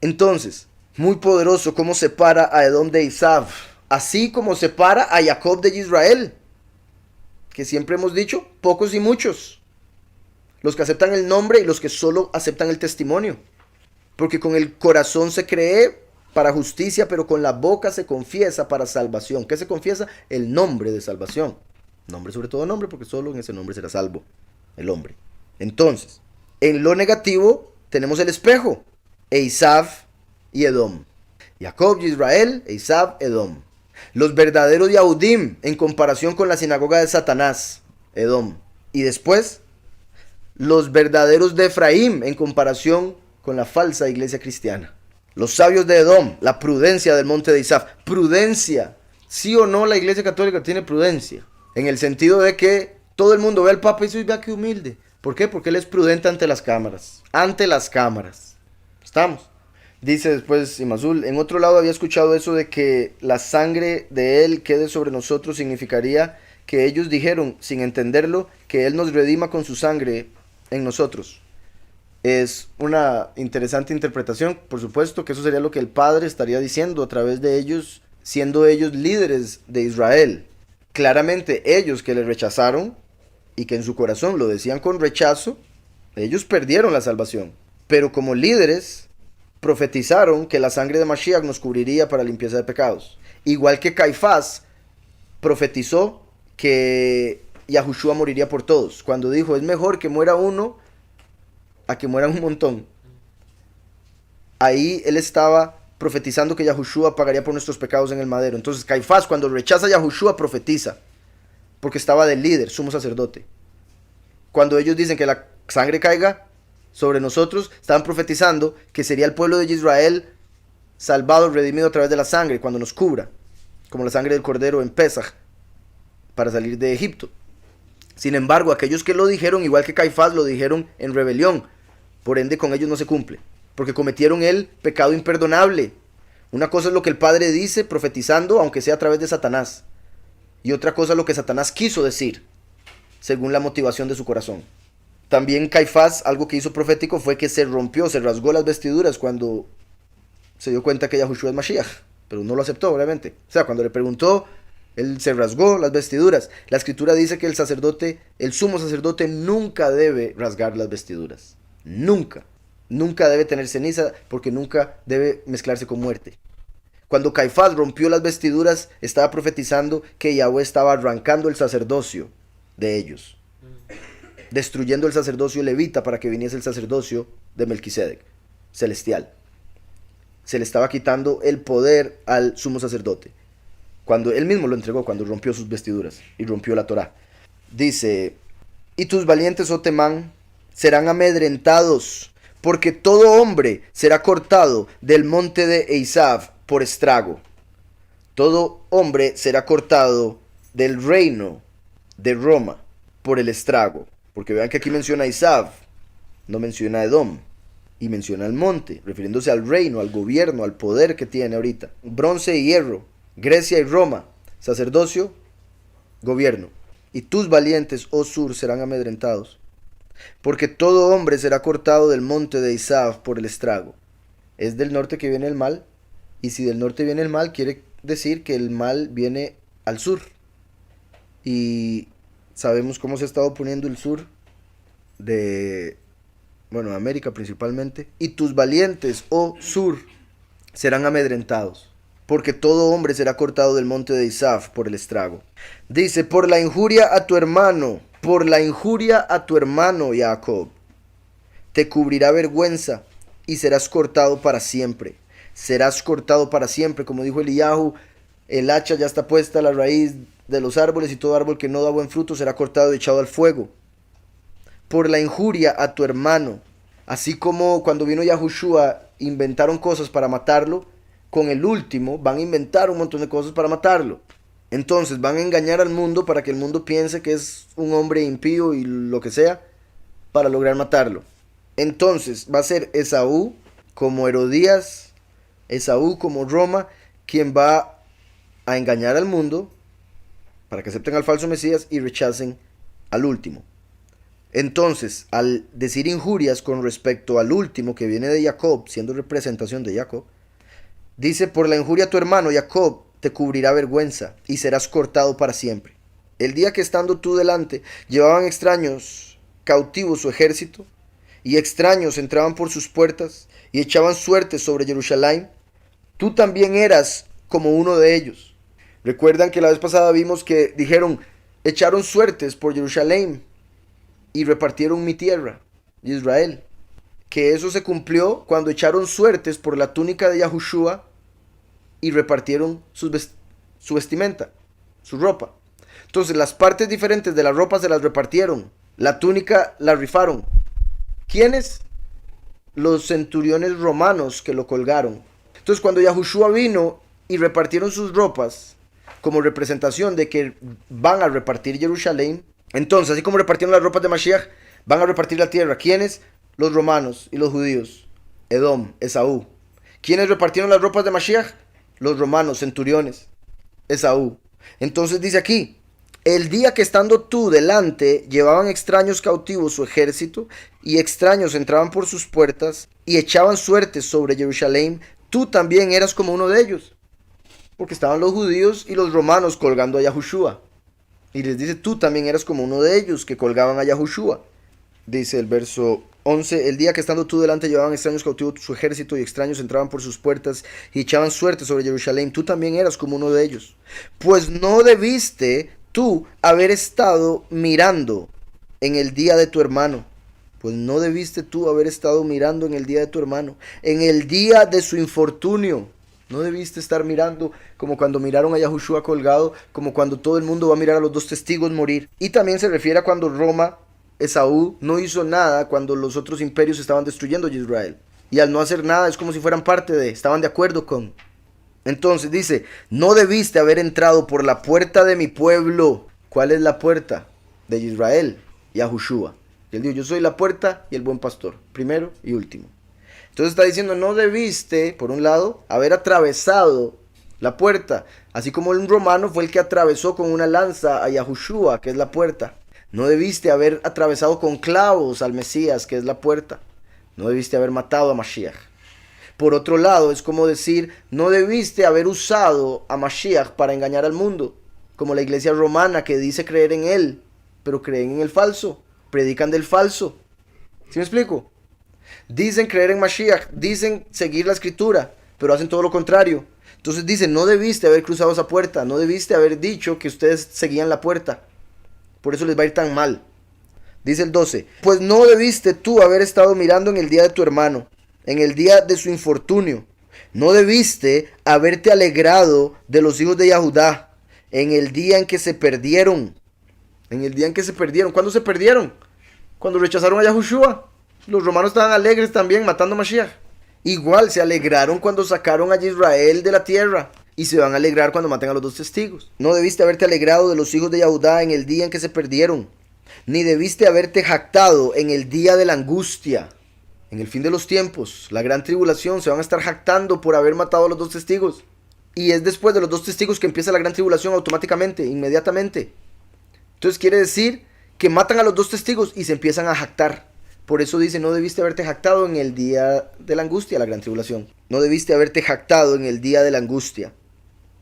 Entonces, muy poderoso cómo separa a Edom de Esav, así como separa a Jacob de Israel, que siempre hemos dicho, pocos y muchos, los que aceptan el nombre y los que solo aceptan el testimonio, porque con el corazón se cree para justicia, pero con la boca se confiesa para salvación. ¿Qué se confiesa? El nombre de salvación. Nombre sobre todo nombre, porque solo en ese nombre será salvo el hombre. Entonces, en lo negativo tenemos el espejo, Esav y Edom. Jacob y Israel, Esav, Edom. Los verdaderos Yahudim en comparación con la sinagoga de Satanás, Edom. Y después, los verdaderos de Efraín en comparación con la falsa iglesia cristiana. Los sabios de Edom, la prudencia del monte de Isaf. Prudencia. Sí o no la iglesia católica tiene prudencia. En el sentido de que todo el mundo ve al Papa y dice, vea qué humilde. ¿Por qué? Porque él es prudente ante las cámaras. Ante las cámaras. ¿Estamos? Dice después Imazul, en otro lado había escuchado eso de que la sangre de él quede sobre nosotros significaría que ellos dijeron, sin entenderlo, que él nos redima con su sangre en nosotros. Es una interesante interpretación, por supuesto que eso sería lo que el Padre estaría diciendo a través de ellos, siendo ellos líderes de Israel. Claramente ellos que le rechazaron y que en su corazón lo decían con rechazo, ellos perdieron la salvación. Pero como líderes profetizaron que la sangre de Mashiach nos cubriría para limpieza de pecados. Igual que Caifás profetizó que Yahushua moriría por todos, cuando dijo, es mejor que muera uno a que mueran un montón. Ahí él estaba profetizando que Yahushua pagaría por nuestros pecados en el madero. Entonces Caifás, cuando rechaza a Yahushua, profetiza, porque estaba del líder, sumo sacerdote. Cuando ellos dicen que la sangre caiga sobre nosotros, estaban profetizando que sería el pueblo de Israel salvado, redimido a través de la sangre, cuando nos cubra, como la sangre del cordero en Pesaj, para salir de Egipto. Sin embargo, aquellos que lo dijeron, igual que Caifás, lo dijeron en rebelión. Por ende, con ellos no se cumple, porque cometieron el pecado imperdonable. Una cosa es lo que el Padre dice profetizando, aunque sea a través de Satanás. Y otra cosa es lo que Satanás quiso decir, según la motivación de su corazón. También Caifás, algo que hizo profético fue que se rompió, se rasgó las vestiduras cuando se dio cuenta que Yahushua es Mashiach, pero no lo aceptó, obviamente. O sea, cuando le preguntó, él se rasgó las vestiduras. La escritura dice que el sacerdote, el sumo sacerdote, nunca debe rasgar las vestiduras. Nunca. Nunca debe tener ceniza, porque nunca debe mezclarse con muerte. Cuando Caifás rompió las vestiduras, estaba profetizando que Yahweh estaba arrancando el sacerdocio de ellos, destruyendo el sacerdocio levita para que viniese el sacerdocio de Melquisedec, celestial. Se le estaba quitando el poder al sumo sacerdote, cuando él mismo lo entregó, cuando rompió sus vestiduras y rompió la Torá. Dice, y tus valientes, oh Temán, serán amedrentados, porque todo hombre será cortado del monte de Esav por estrago. Todo hombre será cortado del reino de Roma por el estrago. Porque vean que aquí menciona a Esav, no menciona a Edom, y menciona al monte, refiriéndose al reino, al gobierno, al poder que tiene ahorita. Bronce y hierro, Grecia y Roma, sacerdocio, gobierno. Y tus valientes, oh Sur, serán amedrentados, porque todo hombre será cortado del monte de Esav por el estrago. Es del norte que viene el mal, y si del norte viene el mal, quiere decir que el mal viene al sur. Y sabemos cómo se ha estado poniendo el sur de, bueno, América principalmente. Y tus valientes, oh Sur, serán amedrentados, porque todo hombre será cortado del monte de Esav por el estrago. Dice, por la injuria a tu hermano, Jacob, te cubrirá vergüenza y serás cortado para siempre. Serás cortado para siempre, como dijo Eliyahu, el hacha ya está puesta a la raíz de los árboles y todo árbol que no da buen fruto será cortado y echado al fuego. Por la injuria a tu hermano, así como cuando vino Yahushua inventaron cosas para matarlo, con el último van a inventar un montón de cosas para matarlo. Entonces van a engañar al mundo para que el mundo piense que es un hombre impío y lo que sea, para lograr matarlo. Entonces va a ser Esaú como Herodías, Esaú como Roma, quien va a engañar al mundo para que acepten al falso Mesías y rechacen al último. Entonces, al decir injurias con respecto al último que viene de Jacob, siendo representación de Jacob, dice, por la injuria a tu hermano Jacob te cubrirá vergüenza y serás cortado para siempre. El día que estando tú delante llevaban extraños cautivos su ejército, y extraños entraban por sus puertas y echaban suertes sobre Jerusalén, tú también eras como uno de ellos. Recuerdan que la vez pasada vimos que dijeron, echaron suertes por Jerusalén y repartieron mi tierra, Israel. Que eso se cumplió cuando echaron suertes por la túnica de Yahushua y repartieron su vestimenta, su ropa. Entonces las partes diferentes de la ropa se las repartieron. La túnica la rifaron. ¿Quiénes? Los centuriones romanos que lo colgaron. Entonces cuando Yahushua vino y repartieron sus ropas como representación de que van a repartir Jerusalén, entonces así como repartieron las ropas de Mashiach, van a repartir la tierra. ¿Quiénes? Los romanos y los judíos. Edom, Esaú. ¿Quiénes repartieron las ropas de Mashiach? Los romanos, centuriones. Esaú. Entonces dice aquí, el día que estando tú delante llevaban extraños cautivos su ejército y extraños entraban por sus puertas y echaban suertes sobre Jerusalén, tú también eras como uno de ellos. Porque estaban los judíos y los romanos colgando a Yahushua. Y les dice, tú también eras como uno de ellos que colgaban a Yahushua. Dice el verso 11, el día que estando tú delante llevaban extraños cautivos su ejército y extraños entraban por sus puertas y echaban suerte sobre Jerusalén, tú también eras como uno de ellos. Pues no debiste tú haber estado mirando en el día de tu hermano. Pues no debiste tú haber estado mirando en el día de tu hermano, en el día de su infortunio. No debiste estar mirando como cuando miraron a Yahushua colgado, como cuando todo el mundo va a mirar a los dos testigos morir. Y también se refiere a cuando Roma, Esaú, no hizo nada cuando los otros imperios estaban destruyendo a Israel. Y al no hacer nada es como si fueran parte de, estaban de acuerdo con. Entonces dice, no debiste haber entrado por la puerta de mi pueblo. ¿Cuál es la puerta? De Israel, Yahushua. Y él dijo, yo soy la puerta y el buen pastor, primero y último. Entonces está diciendo, no debiste, por un lado, haber atravesado la puerta, así como un romano fue el que atravesó con una lanza a Yahushua, que es la puerta. No debiste haber atravesado con clavos al Mesías, que es la puerta. No debiste haber matado a Mashiach. Por otro lado, es como decir, no debiste haber usado a Mashiach para engañar al mundo, como la iglesia romana que dice creer en él, pero creen en el falso, predican del falso. ¿Sí me explico? Dicen creer en Mashiach, dicen seguir la escritura, pero hacen todo lo contrario. Entonces dicen, no debiste haber cruzado esa puerta, no debiste haber dicho que ustedes seguían la puerta. Por eso les va a ir tan mal. Dice el 12, pues no debiste tú haber estado mirando en el día de tu hermano, en el día de su infortunio. No debiste haberte alegrado de los hijos de Yahudá, en el día en que se perdieron. En el día en que se perdieron. ¿Cuándo se perdieron? Cuando rechazaron a Yahushua. Los romanos estaban alegres también matando a Mashiach. Igual se alegraron cuando sacaron a Israel de la tierra. Y se van a alegrar cuando maten a los dos testigos. No debiste haberte alegrado de los hijos de Yahudá en el día en que se perdieron. Ni debiste haberte jactado en el día de la angustia. En el fin de los tiempos, la gran tribulación, se van a estar jactando por haber matado a los dos testigos. Y es después de los dos testigos que empieza la gran tribulación automáticamente, inmediatamente. Entonces quiere decir que matan a los dos testigos y se empiezan a jactar. Por eso dice, no debiste haberte jactado en el día de la angustia, la gran tribulación. No debiste haberte jactado en el día de la angustia.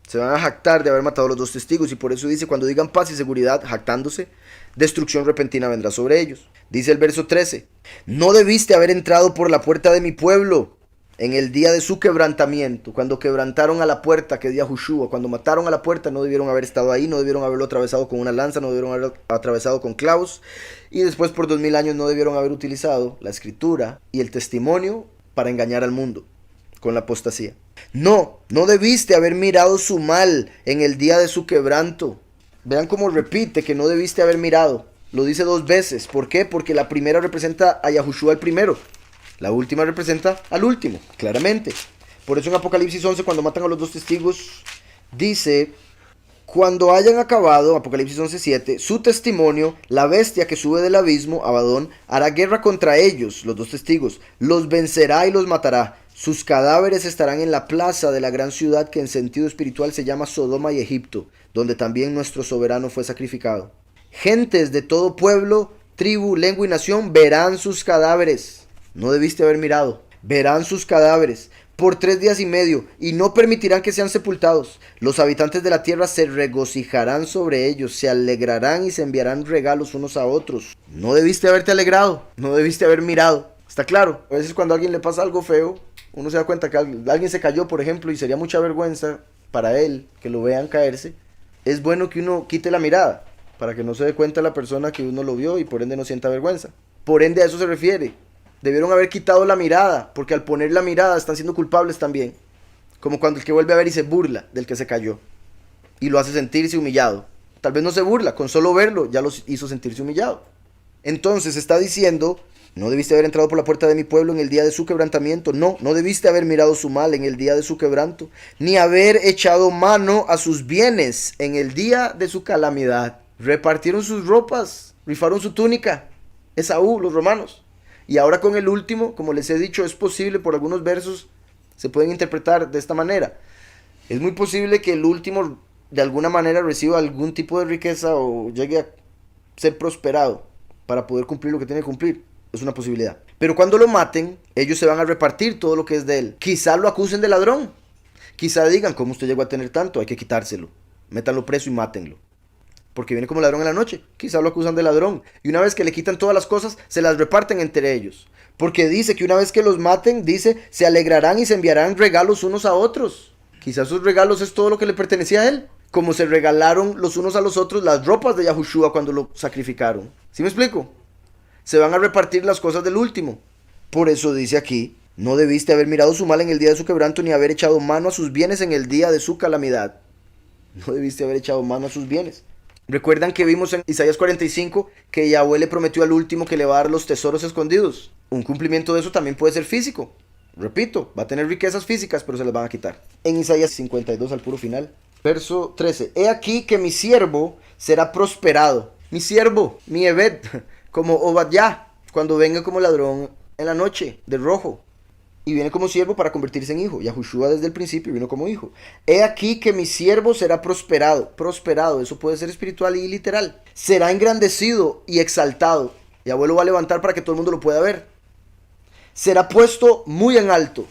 Se van a jactar de haber matado a los dos testigos y por eso dice, cuando digan paz y seguridad, jactándose, destrucción repentina vendrá sobre ellos. Dice el verso 13, no debiste haber entrado por la puerta de mi pueblo en el día de su quebrantamiento, cuando quebrantaron a la puerta que dio Yahushua, cuando mataron a la puerta, no debieron haber estado ahí, no debieron haberlo atravesado con una lanza, no debieron haberlo atravesado con clavos, y después por 2000 años no debieron haber utilizado la escritura y el testimonio para engañar al mundo con la apostasía. No debiste haber mirado su mal en el día de su quebranto. Vean cómo repite que no debiste haber mirado. Lo dice dos veces. ¿Por qué? Porque la primera representa a Yahushua el primero. La última representa al último, claramente. Por eso en Apocalipsis 11, cuando matan a los dos testigos, dice, cuando hayan acabado, Apocalipsis 11:7, su testimonio, la bestia que sube del abismo, Abadón, hará guerra contra ellos, los dos testigos, los vencerá y los matará. Sus cadáveres estarán en la plaza de la gran ciudad que en sentido espiritual se llama Sodoma y Egipto, donde también nuestro soberano fue sacrificado. Gentes de todo pueblo tribu, lengua y nación verán sus cadáveres. No debiste haber mirado. Verán sus cadáveres por 3 días y medio, y no permitirán que sean sepultados. Los habitantes de la tierra se regocijarán sobre ellos, se alegrarán y se enviarán regalos unos a otros. No debiste haberte alegrado, no debiste haber mirado. ¿Está claro? A veces cuando a alguien le pasa algo feo, uno se da cuenta que alguien se cayó, por ejemplo, y sería mucha vergüenza para él que lo vean caerse. Es bueno que uno quite la mirada, para que no se dé cuenta la persona que uno lo vio y por ende no sienta vergüenza. Por ende a eso se refiere. Debieron haber quitado la mirada, porque al poner la mirada están siendo culpables también. Como cuando el que vuelve a ver y se burla del que se cayó y lo hace sentirse humillado. Tal vez no se burla, con solo verlo ya lo hizo sentirse humillado. Entonces está diciendo, no debiste haber entrado por la puerta de mi pueblo en el día de su quebrantamiento. No debiste haber mirado su mal en el día de su quebranto, ni haber echado mano a sus bienes en el día de su calamidad. Repartieron sus ropas, rifaron su túnica. Esaú, los romanos. Y ahora con el último, como les he dicho, es posible, por algunos versos se pueden interpretar de esta manera. Es muy posible que el último de alguna manera reciba algún tipo de riqueza o llegue a ser prosperado para poder cumplir lo que tiene que cumplir. Es una posibilidad. Pero cuando lo maten, ellos se van a repartir todo lo que es de él. Quizá lo acusen de ladrón. Quizá digan, ¿cómo usted llegó a tener tanto? Hay que quitárselo. Métanlo preso y mátenlo. Porque viene como ladrón en la noche. Quizá lo acusan de ladrón. Y una vez que le quitan todas las cosas, se las reparten entre ellos. Porque dice que una vez que los maten, dice, se alegrarán y se enviarán regalos unos a otros. Quizás sus regalos es todo lo que le pertenecía a él. Como se regalaron los unos a los otros las ropas de Yahushua cuando lo sacrificaron. ¿Sí me explico? Se van a repartir las cosas del último. Por eso dice aquí, no debiste haber mirado su mal en el día de su quebranto, ni haber echado mano a sus bienes en el día de su calamidad. No debiste haber echado mano a sus bienes. ¿Recuerdan que vimos en Isaías 45 que Yahweh le prometió al último que le va a dar los tesoros escondidos? Un cumplimiento de eso también puede ser físico. Repito, va a tener riquezas físicas, pero se las van a quitar. En Isaías 52 al puro final, verso 13. He aquí que mi siervo será prosperado. Mi siervo, mi Ebed, como Obadiah, cuando venga como ladrón en la noche, de rojo. Y viene como siervo para convertirse en hijo. Yahushua desde el principio vino como hijo. He aquí que mi siervo será prosperado. Prosperado, eso puede ser espiritual y literal. Será engrandecido y exaltado. Yahweh lo va a levantar para que todo el mundo lo pueda ver. Será puesto muy en alto.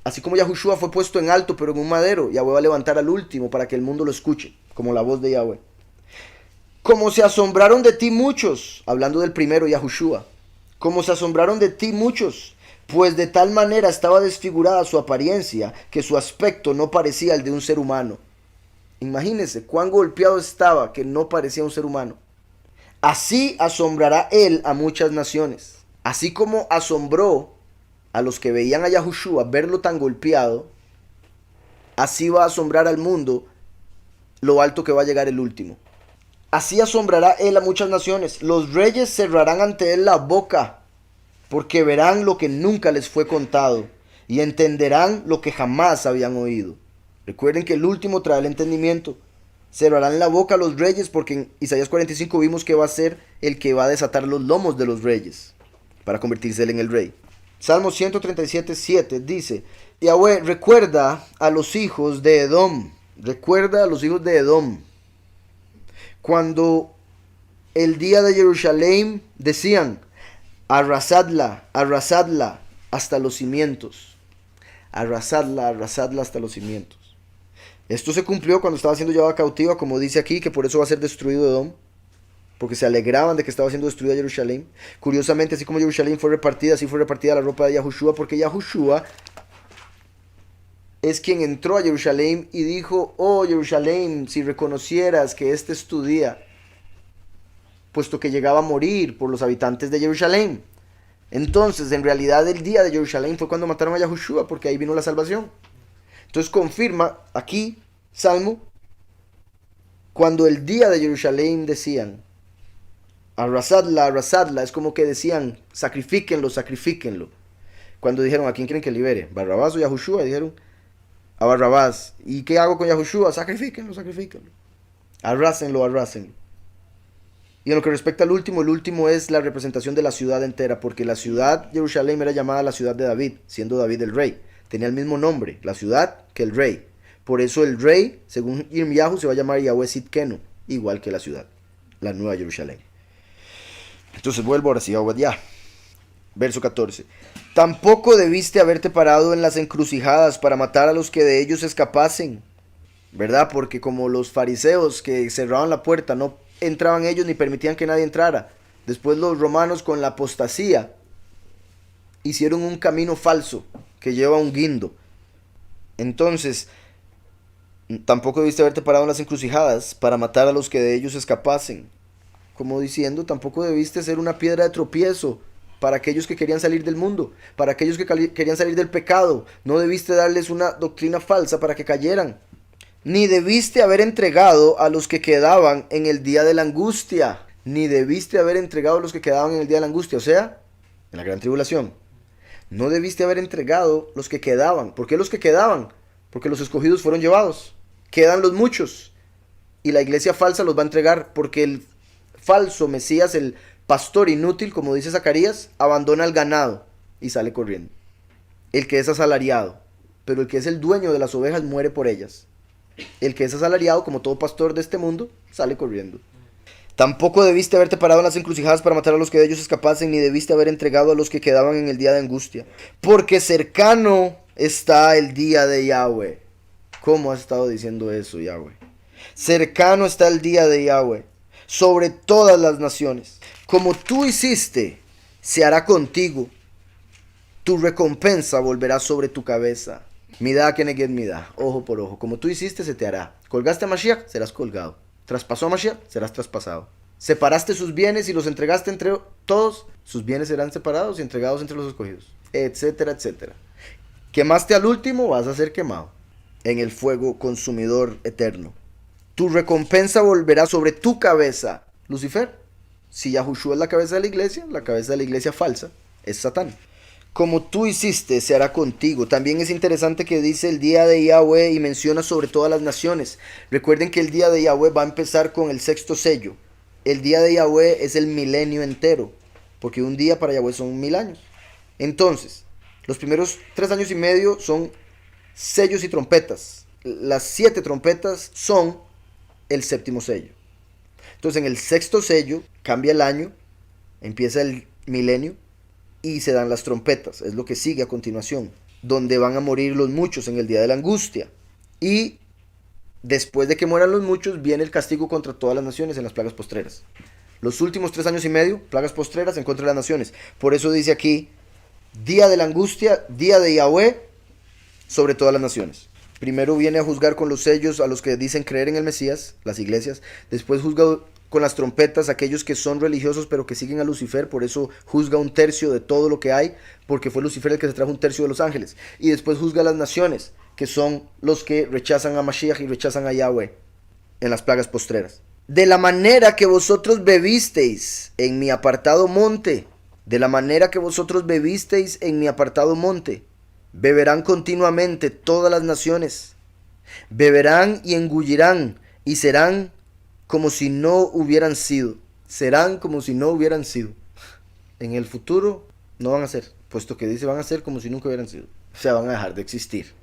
Así como Yahushua fue puesto en alto, pero en un madero, Yahweh va a levantar al último para que el mundo lo escuche, como la voz de Yahweh. Como se asombraron de ti muchos, hablando del primero Yahushua. Como se asombraron de ti muchos, pues de tal manera estaba desfigurada su apariencia que su aspecto no parecía el de un ser humano. Imagínense cuán golpeado estaba que no parecía un ser humano. Así asombrará él a muchas naciones. Así como asombró a los que veían a Yahushua verlo tan golpeado, así va a asombrar al mundo lo alto que va a llegar el último. Así asombrará él a muchas naciones. Los reyes cerrarán ante él la boca, porque verán lo que nunca les fue contado y entenderán lo que jamás habían oído. Recuerden que el último trae el entendimiento. Cerrarán la boca a los reyes, porque en Isaías 45 vimos que va a ser el que va a desatar los lomos de los reyes para convertirse él en el rey. Salmo 137:7 dice, Yahweh, recuerda a los hijos de Edom. Recuerda a los hijos de Edom. Cuando el día de Jerusalén decían, arrasadla, arrasadla hasta los cimientos. Arrasadla, arrasadla hasta los cimientos. Esto se cumplió cuando estaba siendo llevada cautiva, como dice aquí, que por eso va a ser destruido Edom, porque se alegraban de que estaba siendo destruida Jerusalén. Curiosamente, así como Jerusalén fue repartida, así fue repartida la ropa de Yahushua, porque Yahushua es quien entró a Jerusalén y dijo, oh Jerusalén, si reconocieras que este es tu día, puesto que llegaba a morir por los habitantes de Jerusalén. Entonces, en realidad, el día de Jerusalén fue cuando mataron a Yahushua, porque ahí vino la salvación. Entonces confirma aquí, Salmo, cuando el día de Jerusalén decían, arrasadla, arrasadla, es como que decían, sacrifíquenlo, sacrifíquenlo. Cuando dijeron, ¿a quién quieren que libere? ¿Barrabás o Yahushua? Y dijeron, a Barrabás. ¿Y qué hago con Yahushua? Sacrifíquenlo, sacrifíquenlo. Arrásenlo, arrásenlo. Y en lo que respecta al último, el último es la representación de la ciudad entera, porque la ciudad Jerusalén era llamada la ciudad de David, siendo David el rey. Tenía el mismo nombre, la ciudad, que el rey. Por eso el rey, según Yirmiyahu, se va a llamar Yahweh Sidkenu, igual que la ciudad, la nueva Jerusalén. Entonces vuelvo ahora sí a Obadiah. Verso 14. Tampoco debiste haberte parado en las encrucijadas para matar a los que de ellos escapasen, ¿verdad? Porque como los fariseos que cerraban la puerta, no entraban ellos ni permitían que nadie entrara. Después los romanos con la apostasía hicieron un camino falso que lleva a un guindo. Entonces, tampoco debiste haberte parado en las encrucijadas para matar a los que de ellos escapasen. Como diciendo, tampoco debiste ser una piedra de tropiezo para aquellos que querían salir del mundo, para aquellos que querían salir del pecado. No debiste darles una doctrina falsa para que cayeran. Ni debiste haber entregado a los que quedaban en el día de la angustia. Ni debiste haber entregado a los que quedaban en el día de la angustia, o sea, en la gran tribulación. No debiste haber entregado los que quedaban. ¿Por qué los que quedaban? Porque los escogidos fueron llevados. Quedan los muchos. Y la iglesia falsa los va a entregar porque el falso Mesías, el pastor inútil, como dice Zacarías, abandona el ganado y sale corriendo. El que es asalariado, pero el que es el dueño de las ovejas muere por ellas. El que es asalariado, como todo pastor de este mundo, sale corriendo. Tampoco debiste haberte parado en las encrucijadas para matar a los que de ellos escapasen, ni debiste haber entregado a los que quedaban en el día de angustia. Porque cercano está el día de Yahweh. ¿Cómo has estado diciendo eso, Yahweh? Cercano está el día de Yahweh sobre todas las naciones. Como tú hiciste, se hará contigo. Tu recompensa volverá sobre tu cabeza. Midá keneged midá, ojo por ojo. Como tú hiciste, se te hará. Colgaste a Mashiach, serás colgado. Traspasó a Mashiach, serás traspasado. Separaste sus bienes y los entregaste entre todos, sus bienes serán separados y entregados entre los escogidos. Etcétera, etcétera. Quemaste al último, vas a ser quemado en el fuego consumidor eterno. Tu recompensa volverá sobre tu cabeza, Lucifer. Si Yahushua es la cabeza de la iglesia falsa es Satán. Como tú hiciste, se hará contigo. También es interesante que dice el día de Yahweh y menciona sobre todas las naciones. Recuerden que el día de Yahweh va a empezar con el sexto sello. El día de Yahweh es el milenio entero, porque un día para Yahweh son 1000 años. Entonces, los primeros 3 años y medio son sellos y trompetas. Las 7 trompetas son el séptimo sello. Entonces, en el sexto sello cambia el año, empieza el milenio y se dan las trompetas. Es lo que sigue a continuación, donde van a morir los muchos en el día de la angustia. Y después de que mueran los muchos, viene el castigo contra todas las naciones en las plagas postreras. Los últimos 3 años y medio, plagas postreras en contra de las naciones. Por eso dice aquí, día de la angustia, día de Yahweh, sobre todas las naciones. Primero viene a juzgar con los sellos a los que dicen creer en el Mesías, las iglesias. Después juzga con las trompetas a aquellos que son religiosos pero que siguen a Lucifer. Por eso juzga 1/3 de todo lo que hay, porque fue Lucifer el que se trajo 1/3 de los ángeles. Y después juzga a las naciones, que son los que rechazan a Mashiach y rechazan a Yahweh en las plagas postreras. De la manera que vosotros bebisteis en mi apartado monte, de la manera que vosotros bebisteis en mi apartado monte, beberán continuamente todas las naciones. Beberán y engullirán y serán como si no hubieran sido. Serán como si no hubieran sido. En el futuro no van a ser, puesto que dice van a ser como si nunca hubieran sido. O sea, van a dejar de existir.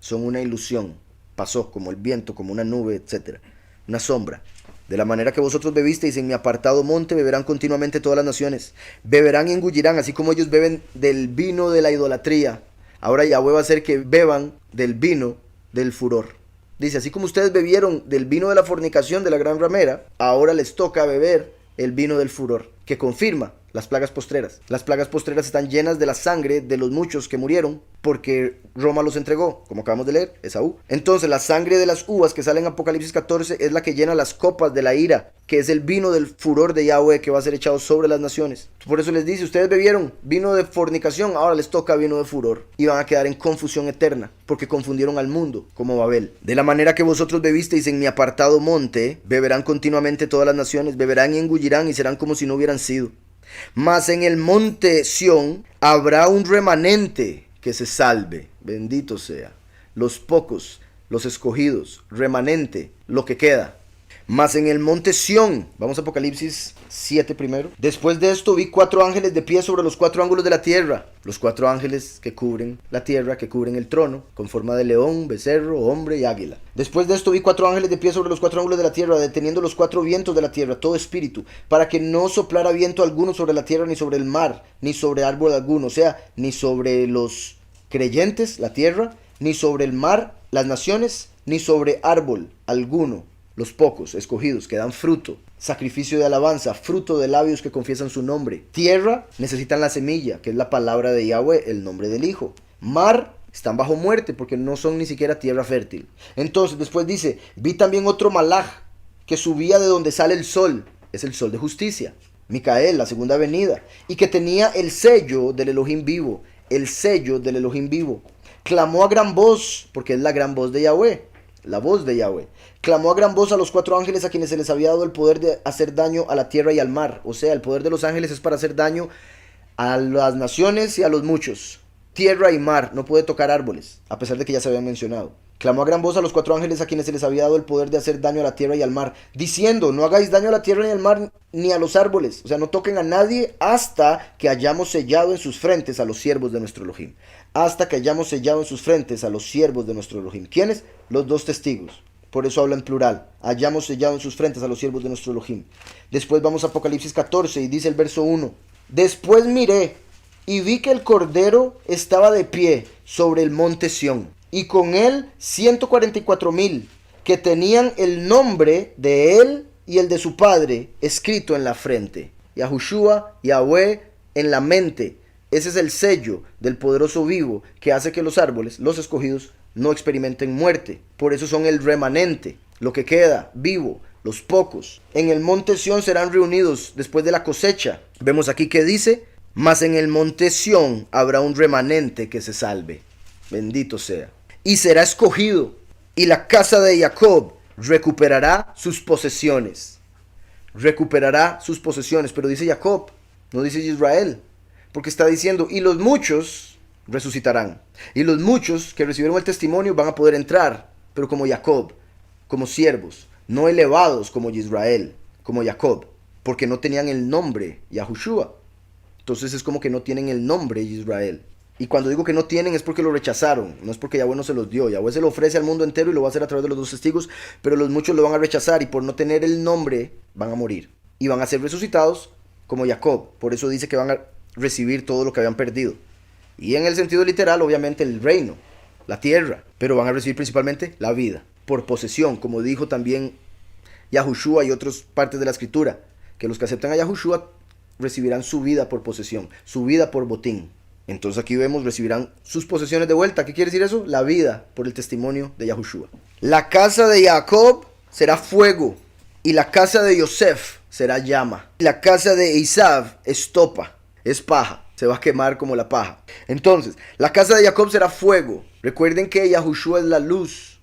Son una ilusión. Pasó como el viento, como una nube, etc. Una sombra. De la manera que vosotros bebisteis en mi apartado monte, beberán continuamente todas las naciones. Beberán y engullirán, así como ellos beben del vino de la idolatría. Ahora Yahweh va a hacer que beban del vino del furor. Dice, así como ustedes bebieron del vino de la fornicación de la gran ramera, ahora les toca beber el vino del furor, que confirma las plagas postreras. Las plagas postreras están llenas de la sangre de los muchos que murieron porque Roma los entregó, como acabamos de leer, Esaú. Entonces la sangre de las uvas que sale en Apocalipsis 14 es la que llena las copas de la ira, que es el vino del furor de Yahweh que va a ser echado sobre las naciones. Por eso les dice, ustedes bebieron vino de fornicación, ahora les toca vino de furor. Y van a quedar en confusión eterna, porque confundieron al mundo, como Babel. De la manera que vosotros bebisteis en mi apartado monte, beberán continuamente todas las naciones, beberán y engullirán y serán como si no hubieran sido. Mas en el monte Sión habrá un remanente que se salve, bendito sea, los pocos, los escogidos, remanente, lo que queda. Mas en el monte Sión, vamos a Apocalipsis 7 primero. Después de esto vi 4 ángeles de pie sobre los 4 ángulos de la tierra. Los 4 ángeles que cubren la tierra, que cubren el trono, con forma de león, becerro, hombre y águila. Después de esto vi 4 ángeles de pie sobre los 4 ángulos de la tierra, deteniendo los 4 vientos de la tierra, todo espíritu, para que no soplara viento alguno sobre la tierra, ni sobre el mar, ni sobre árbol alguno. O sea, ni sobre los creyentes, la tierra, ni sobre el mar, las naciones, ni sobre árbol alguno. Los pocos escogidos que dan fruto, sacrificio de alabanza, fruto de labios que confiesan su nombre. Tierra, necesitan la semilla, que es la palabra de Yahweh, el nombre del Hijo. Mar, están bajo muerte porque no son ni siquiera tierra fértil. Entonces después dice, vi también otro malaj que subía de donde sale el sol, es el sol de justicia. Micael, la segunda venida, y que tenía el sello del Elohim vivo, el sello del Elohim vivo. Clamó a gran voz, porque es la gran voz de Yahweh, la voz de Yahweh. Clamó a gran voz a los 4 ángeles a quienes se les había dado el poder de hacer daño a la tierra y al mar. O sea, el poder de los ángeles es para hacer daño a las naciones y a los muchos. Tierra y mar, no puede tocar árboles, a pesar de que ya se habían mencionado. Clamó a gran voz a los 4 ángeles a quienes se les había dado el poder de hacer daño a la tierra y al mar, diciendo, no hagáis daño a la tierra ni al mar ni a los árboles. O sea, no toquen a nadie hasta que hayamos sellado en sus frentes a los siervos de nuestro Elohim. Hasta que hayamos sellado en sus frentes a los siervos de nuestro Elohim. ¿Quiénes? Los 2 testigos. Por eso habla en plural. Hayamos sellado en sus frentes a los siervos de nuestro Elohim. Después vamos a Apocalipsis 14 y dice el verso 1. Después miré y vi que el Cordero estaba de pie sobre el monte Sión, y con él 144,000 que tenían el nombre de él y el de su padre escrito en la frente. Yahushua, Yahweh en la mente. Ese es el sello del poderoso vivo que hace que los árboles, los escogidos, no experimenten muerte. Por eso son el remanente, lo que queda vivo, los pocos. En el monte Sión serán reunidos después de la cosecha. Vemos aquí que dice, mas en el monte Sión habrá un remanente que se salve. Bendito sea. Y será escogido, y la casa de Jacob recuperará sus posesiones. Recuperará sus posesiones, pero dice Jacob, no dice Israel, porque está diciendo, y los muchos resucitarán. Y los muchos que recibieron el testimonio van a poder entrar, pero como Jacob, como siervos, no elevados como Israel, como Jacob, porque no tenían el nombre Yahushua. Entonces es como que no tienen el nombre Israel. Y cuando digo que no tienen es porque lo rechazaron, no es porque Yahweh no se los dio. Yahweh se lo ofrece al mundo entero y lo va a hacer a través de los 2 testigos, pero los muchos lo van a rechazar y por no tener el nombre van a morir. Y van a ser resucitados como Jacob. Por eso dice que van a recibir todo lo que habían perdido. Y en el sentido literal, obviamente, el reino, la tierra. Pero van a recibir principalmente la vida, por posesión, como dijo también Yahushua y otras partes de la escritura, que los que aceptan a Yahushua recibirán su vida por posesión, su vida por botín. Entonces aquí vemos, recibirán sus posesiones de vuelta. ¿Qué quiere decir eso? La vida por el testimonio de Yahushua. La casa de Jacob será fuego, y la casa de Yosef será llama. La casa de Esav estopa, es paja. Se va a quemar como la paja. Entonces, la casa de Jacob será fuego. Recuerden que Yahushua es la luz.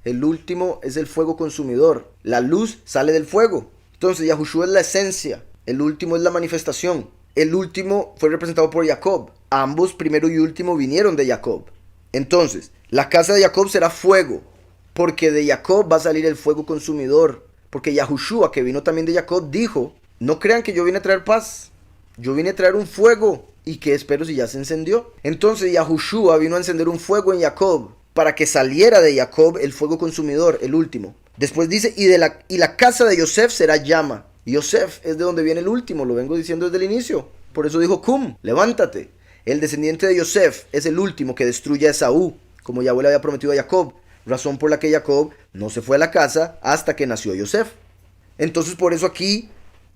El último es el fuego consumidor. La luz sale del fuego. Entonces, Yahushua es la esencia. El último es la manifestación. El último fue representado por Jacob. Ambos, primero y último, vinieron de Jacob. Entonces, la casa de Jacob será fuego. Porque de Jacob va a salir el fuego consumidor. Porque Yahushua, que vino también de Jacob, dijo, no crean que yo vine a traer paz. Yo vine a traer un fuego. ¿Y qué espero si ya se encendió? Entonces Yahushua vino a encender un fuego en Jacob para que saliera de Jacob el fuego consumidor, el último. Después dice, y la casa de Yosef será llama. Yosef es de donde viene el último, lo vengo diciendo desde el inicio. Por eso dijo, cum, levántate. El descendiente de Yosef es el último que destruye a Esaú, como Yahweh le había prometido a Jacob. Razón por la que Jacob no se fue a la casa hasta que nació Yosef. Entonces por eso aquí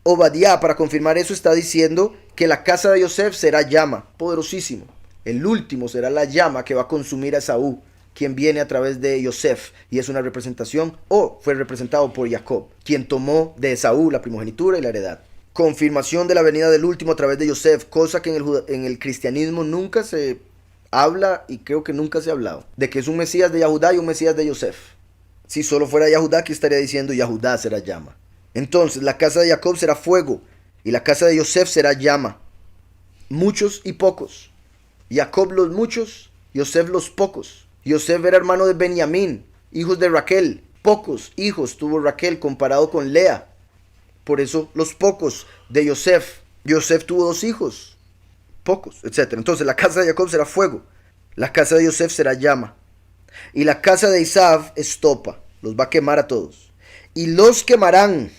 Obadiah, para confirmar eso, está diciendo que la casa de Yosef será llama, poderosísimo. El último será la llama que va a consumir a Esaú, quien viene a través de Yosef, y es una representación, o fue representado por Jacob, quien tomó de Esaú la primogenitura y la heredad. Confirmación de la venida del último a través de Yosef, cosa que en el cristianismo nunca se habla, y creo que nunca se ha hablado, de que es un Mesías de Yahudá y un Mesías de Yosef. Si solo fuera Yahudá, aquí estaría diciendo Yahudá será llama. Entonces la casa de Jacob será fuego, y la casa de Yosef será llama. Muchos y pocos. Jacob los muchos, Yosef los pocos. Yosef era hermano de Benjamín, hijos de Raquel. pocos hijos tuvo Raquel comparado con Lea. Por eso los pocos de Yosef. Yosef tuvo 2 hijos. Pocos, etc. Entonces la casa de Jacob será fuego. La casa de Yosef será llama. Y la casa de Esav estopa. Los va a quemar a todos. Y los quemarán.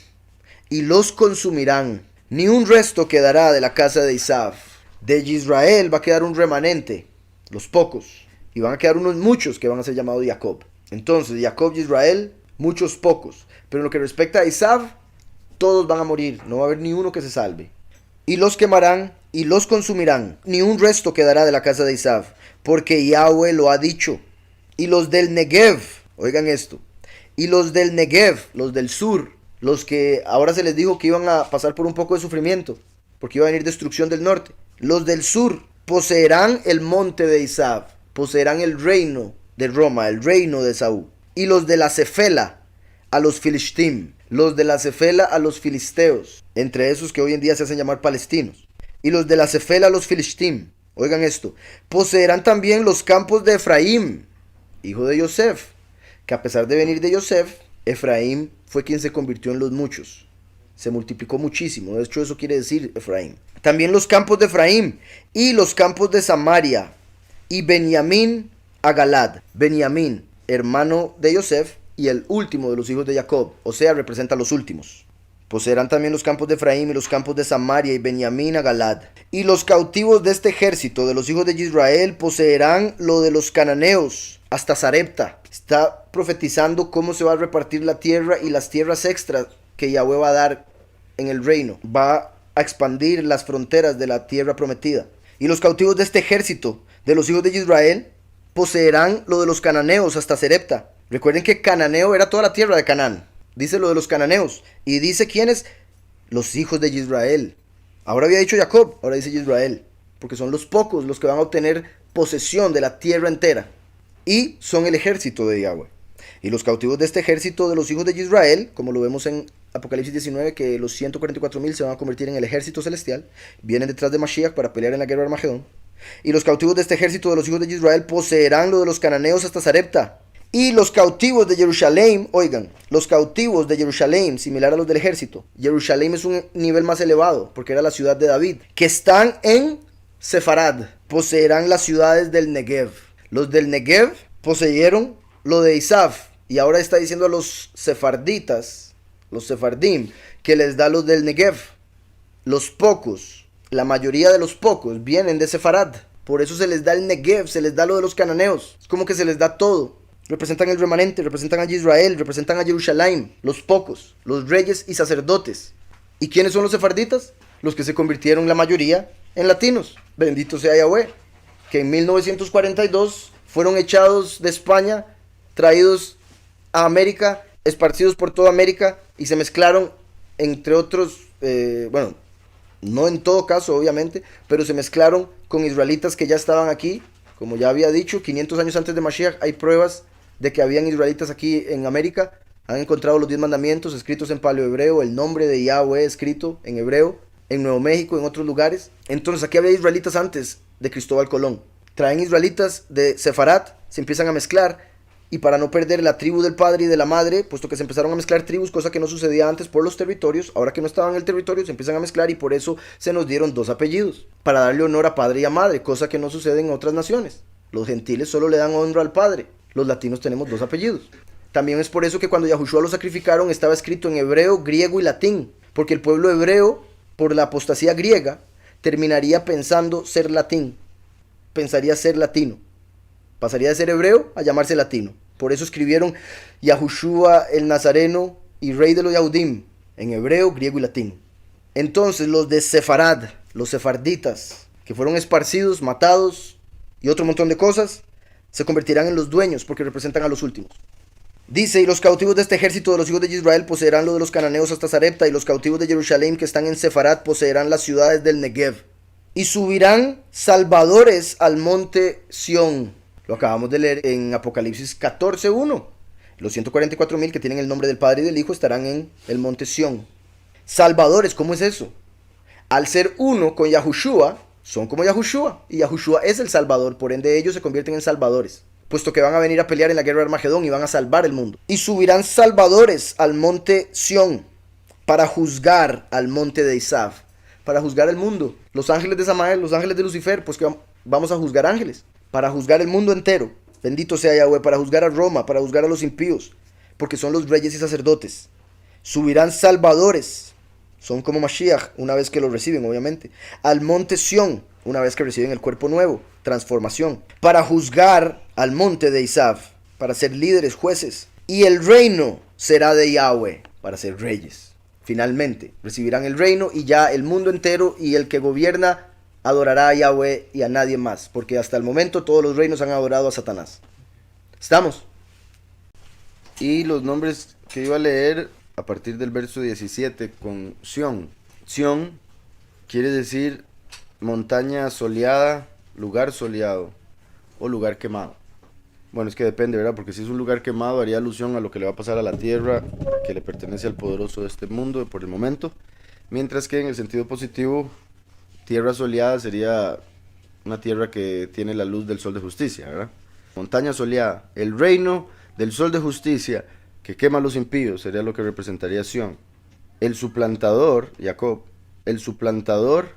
Y los consumirán. Ni un resto quedará de la casa de Esav. De Israel va a quedar un remanente. Los pocos. Y van a quedar unos muchos que van a ser llamados Jacob. Entonces Jacob y Israel, muchos pocos. Pero en lo que respecta a Esav, todos van a morir. No va a haber ni uno que se salve. Y los quemarán y los consumirán. Ni un resto quedará de la casa de Esav. Porque Yahweh lo ha dicho. Y los del Negev, oigan esto. Y los del Negev, los del sur, los que ahora se les dijo que iban a pasar por un poco de sufrimiento, porque iba a venir destrucción del norte. Los del sur poseerán el monte de Esav, poseerán el reino de Roma, el reino de Saúl. Y los de la Cefela a los Filistim, los de la Cefela a los filisteos, entre esos que hoy en día se hacen llamar palestinos. Y los de la Cefela a los Filistim, oigan esto, poseerán también los campos de Efraín, hijo de Yosef, que a pesar de venir de Yosef, Efraín fue quien se convirtió en los muchos. Se multiplicó muchísimo, de hecho eso quiere decir Efraín. También los campos de Efraín y los campos de Samaria y Benjamín a Galad. Benjamín, hermano de Yosef y el último de los hijos de Jacob, o sea, representa a los últimos. Poseerán también los campos de Efraín y los campos de Samaria y Benjamín a Galad. Y los cautivos de este ejército de los hijos de Israel poseerán lo de los cananeos hasta Sarepta. Está profetizando cómo se va a repartir la tierra y las tierras extras que Yahweh va a dar en el reino. Va a expandir las fronteras de la tierra prometida. Y los cautivos de este ejército de los hijos de Israel poseerán lo de los cananeos hasta Sarepta. Recuerden que cananeo era toda la tierra de Canaán. Dice lo de los cananeos. Y dice quiénes, los hijos de Israel. Ahora había dicho Jacob, ahora dice Israel. Porque son los pocos los que van a obtener posesión de la tierra entera. Y son el ejército de Yahweh. Y los cautivos de este ejército de los hijos de Israel, como lo vemos en Apocalipsis 19, que los 144,000 se van a convertir en el ejército celestial, vienen detrás de Mashiach para pelear en la guerra de Armagedón. Y los cautivos de este ejército de los hijos de Israel poseerán lo de los cananeos hasta Sarepta. Y los cautivos de Jerusalén, oigan, los cautivos de Jerusalén, similar a los del ejército. Jerusalén es un nivel más elevado, porque era la ciudad de David, que están en Sefarad. Poseerán las ciudades del Negev. Los del Negev poseyeron lo de Esav. Y ahora está diciendo a los sefarditas, los sefardim, que les da los del Negev. Los pocos, la mayoría de los pocos vienen de Sefarad. Por eso se les da el Negev, se les da lo de los cananeos. Es como que se les da todo. Representan el remanente, representan a Israel, representan a Jerusalén, los pocos, los reyes y sacerdotes. ¿Y quiénes son los sefarditas? Los que se convirtieron la mayoría en latinos. Bendito sea Yahweh, que en 1942 fueron echados de España, traídos a América, esparcidos por toda América y se mezclaron, entre otros, bueno, no en todo caso obviamente, pero se mezclaron con israelitas que ya estaban aquí. Como ya había dicho, 500 años antes de Mashiach hay pruebas de que habían israelitas aquí en América. Han encontrado los 10 mandamientos escritos en paleohebreo, el nombre de Yahweh escrito en hebreo, en Nuevo México, en otros lugares. Entonces aquí había israelitas antes de Cristóbal Colón. Traen israelitas de Sefarat, se empiezan a mezclar, y para no perder la tribu del padre y de la madre, puesto que se empezaron a mezclar tribus, cosa que no sucedía antes por los territorios, ahora que no estaban en el territorio se empiezan a mezclar y por eso se nos dieron 2 apellidos, para darle honor a padre y a madre, cosa que no sucede en otras naciones. Los gentiles solo le dan honra al padre, los latinos tenemos 2 apellidos. También es por eso que cuando Yahushua lo sacrificaron estaba escrito en hebreo, griego y latín, porque el pueblo hebreo, por la apostasía griega, terminaría pensando ser latín, pensaría ser latino. Pasaría de ser hebreo a llamarse latino. Por eso escribieron Yahushua el Nazareno y Rey de los Yahudim, en hebreo, griego y latín. Entonces los de Sefarad, los sefarditas, que fueron esparcidos, matados y otro montón de cosas, se convertirán en los dueños porque representan a los últimos. Dice, y los cautivos de este ejército de los hijos de Israel poseerán lo de los cananeos hasta Sarepta, y los cautivos de Jerusalén que están en Sefarad poseerán las ciudades del Negev. Y subirán salvadores al monte Sión. Lo acabamos de leer en Apocalipsis 14:1. Los 144,000 que tienen el nombre del Padre y del Hijo estarán en el monte Sión. Salvadores, ¿cómo es eso? Al ser uno con Yahushua, son como Yahushua. Y Yahushua es el Salvador, por ende ellos se convierten en salvadores. puesto que van a venir a pelear en la guerra de Armagedón y van a salvar el mundo. Y subirán salvadores al monte Sión para juzgar al monte de Isaf, para juzgar el mundo. Los ángeles de Samael, los ángeles de Lucifer, pues que vamos a juzgar ángeles, para juzgar el mundo entero. Bendito sea Yahweh, para juzgar a Roma, para juzgar a los impíos, porque son los reyes y sacerdotes. Subirán salvadores, son como Mashiach, una vez que lo reciben, obviamente, al monte Sión, una vez que reciben el cuerpo nuevo, transformación, para juzgar al monte de Isaf, para ser líderes, jueces. Y el reino será de Yahweh, para ser reyes. Finalmente, recibirán el reino y ya el mundo entero y el que gobierna adorará a Yahweh y a nadie más, porque hasta el momento todos los reinos han adorado a Satanás. ¿Estamos? Y los nombres que iba a leer a partir del verso 17 con Sión. Sión quiere decir montaña soleada, lugar soleado o lugar quemado. Bueno, es que depende, ¿verdad? Porque si es un lugar quemado haría alusión a lo que le va a pasar a la tierra que le pertenece al poderoso de este mundo por el momento. Mientras que en el sentido positivo, tierra soleada sería una tierra que tiene la luz del sol de justicia, ¿verdad? Montaña soleada, el reino del sol de justicia que quema a los impíos, sería lo que representaría Sión. El suplantador, Jacob, el suplantador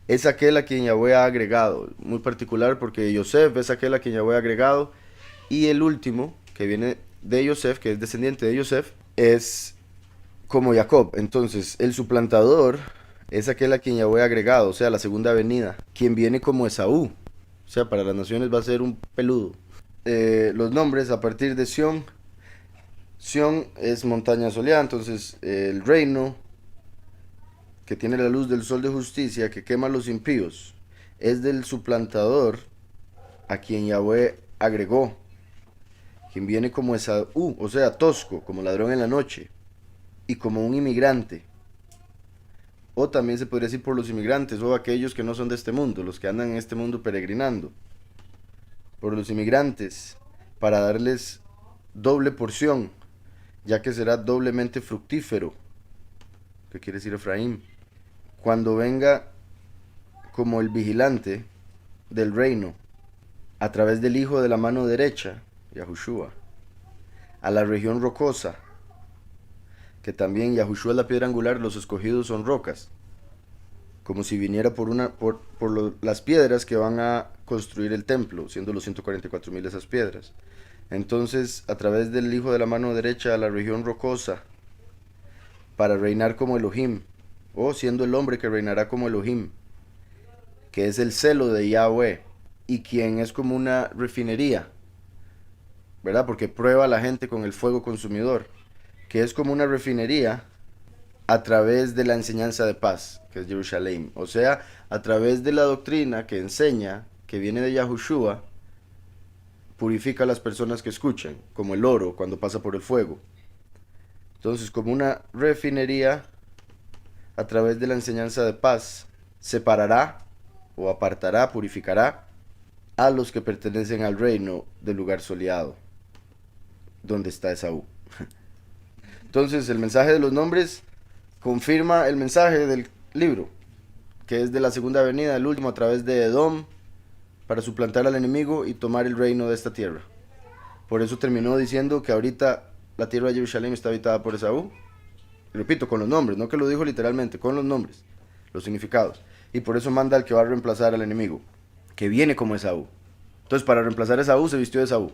es aquel a quien Yahweh ha agregado, muy particular porque Yosef es aquel a quien Yahweh ha agregado, y el último, que viene de Yosef, que es descendiente de Yosef, es como Jacob. Entonces, el suplantador es aquel a quien Yahweh ha agregado, o sea, la segunda venida, quien viene como Esaú, o sea, para las naciones va a ser un peludo. Los nombres a partir de Sión. Sión es montaña soleada, entonces el reino que tiene la luz del sol de justicia, que quema a los impíos, es del suplantador a quien Yahweh agregó, quien viene como Esaú, o sea, tosco, como ladrón en la noche, y como un inmigrante. O también se podría decir por los inmigrantes, o aquellos que no son de este mundo, los que andan en este mundo peregrinando. Por los inmigrantes, para darles doble porción, ya que será doblemente fructífero. ¿Qué quiere decir Efraín? Cuando venga como el vigilante del reino, a través del hijo de la mano derecha, Yahushua, a la región rocosa, que también Yahushua es la piedra angular, los escogidos son rocas, como si viniera por las piedras que van a construir el templo, siendo los 144,000 esas piedras. Entonces, a través del hijo de la mano derecha a la región rocosa, para reinar como Elohim, o siendo el hombre que reinará como Elohim, que es el celo de Yahweh, y quien es como una refinería, ¿verdad? Porque prueba a la gente con el fuego consumidor, que es como una refinería a través de la enseñanza de paz, que es Jerusalén, o sea, a través de la doctrina que enseña, que viene de Yahushua, purifica a las personas que escuchan, como el oro cuando pasa por el fuego. Entonces, como una refinería, a través de la enseñanza de paz, separará o apartará, purificará a los que pertenecen al reino del lugar soleado, donde está Esaú. Entonces, el mensaje de los nombres confirma el mensaje del libro, que es de la segunda venida, el último a través de Edom, para suplantar al enemigo y tomar el reino de esta tierra. Por eso terminó diciendo que ahorita la tierra de Jerusalén está habitada por Esaú. Y repito, con los nombres, no que lo dijo literalmente, con los nombres, los significados. Y por eso manda al que va a reemplazar al enemigo, que viene como Esaú. Entonces, para reemplazar a Esaú se vistió de Esaú.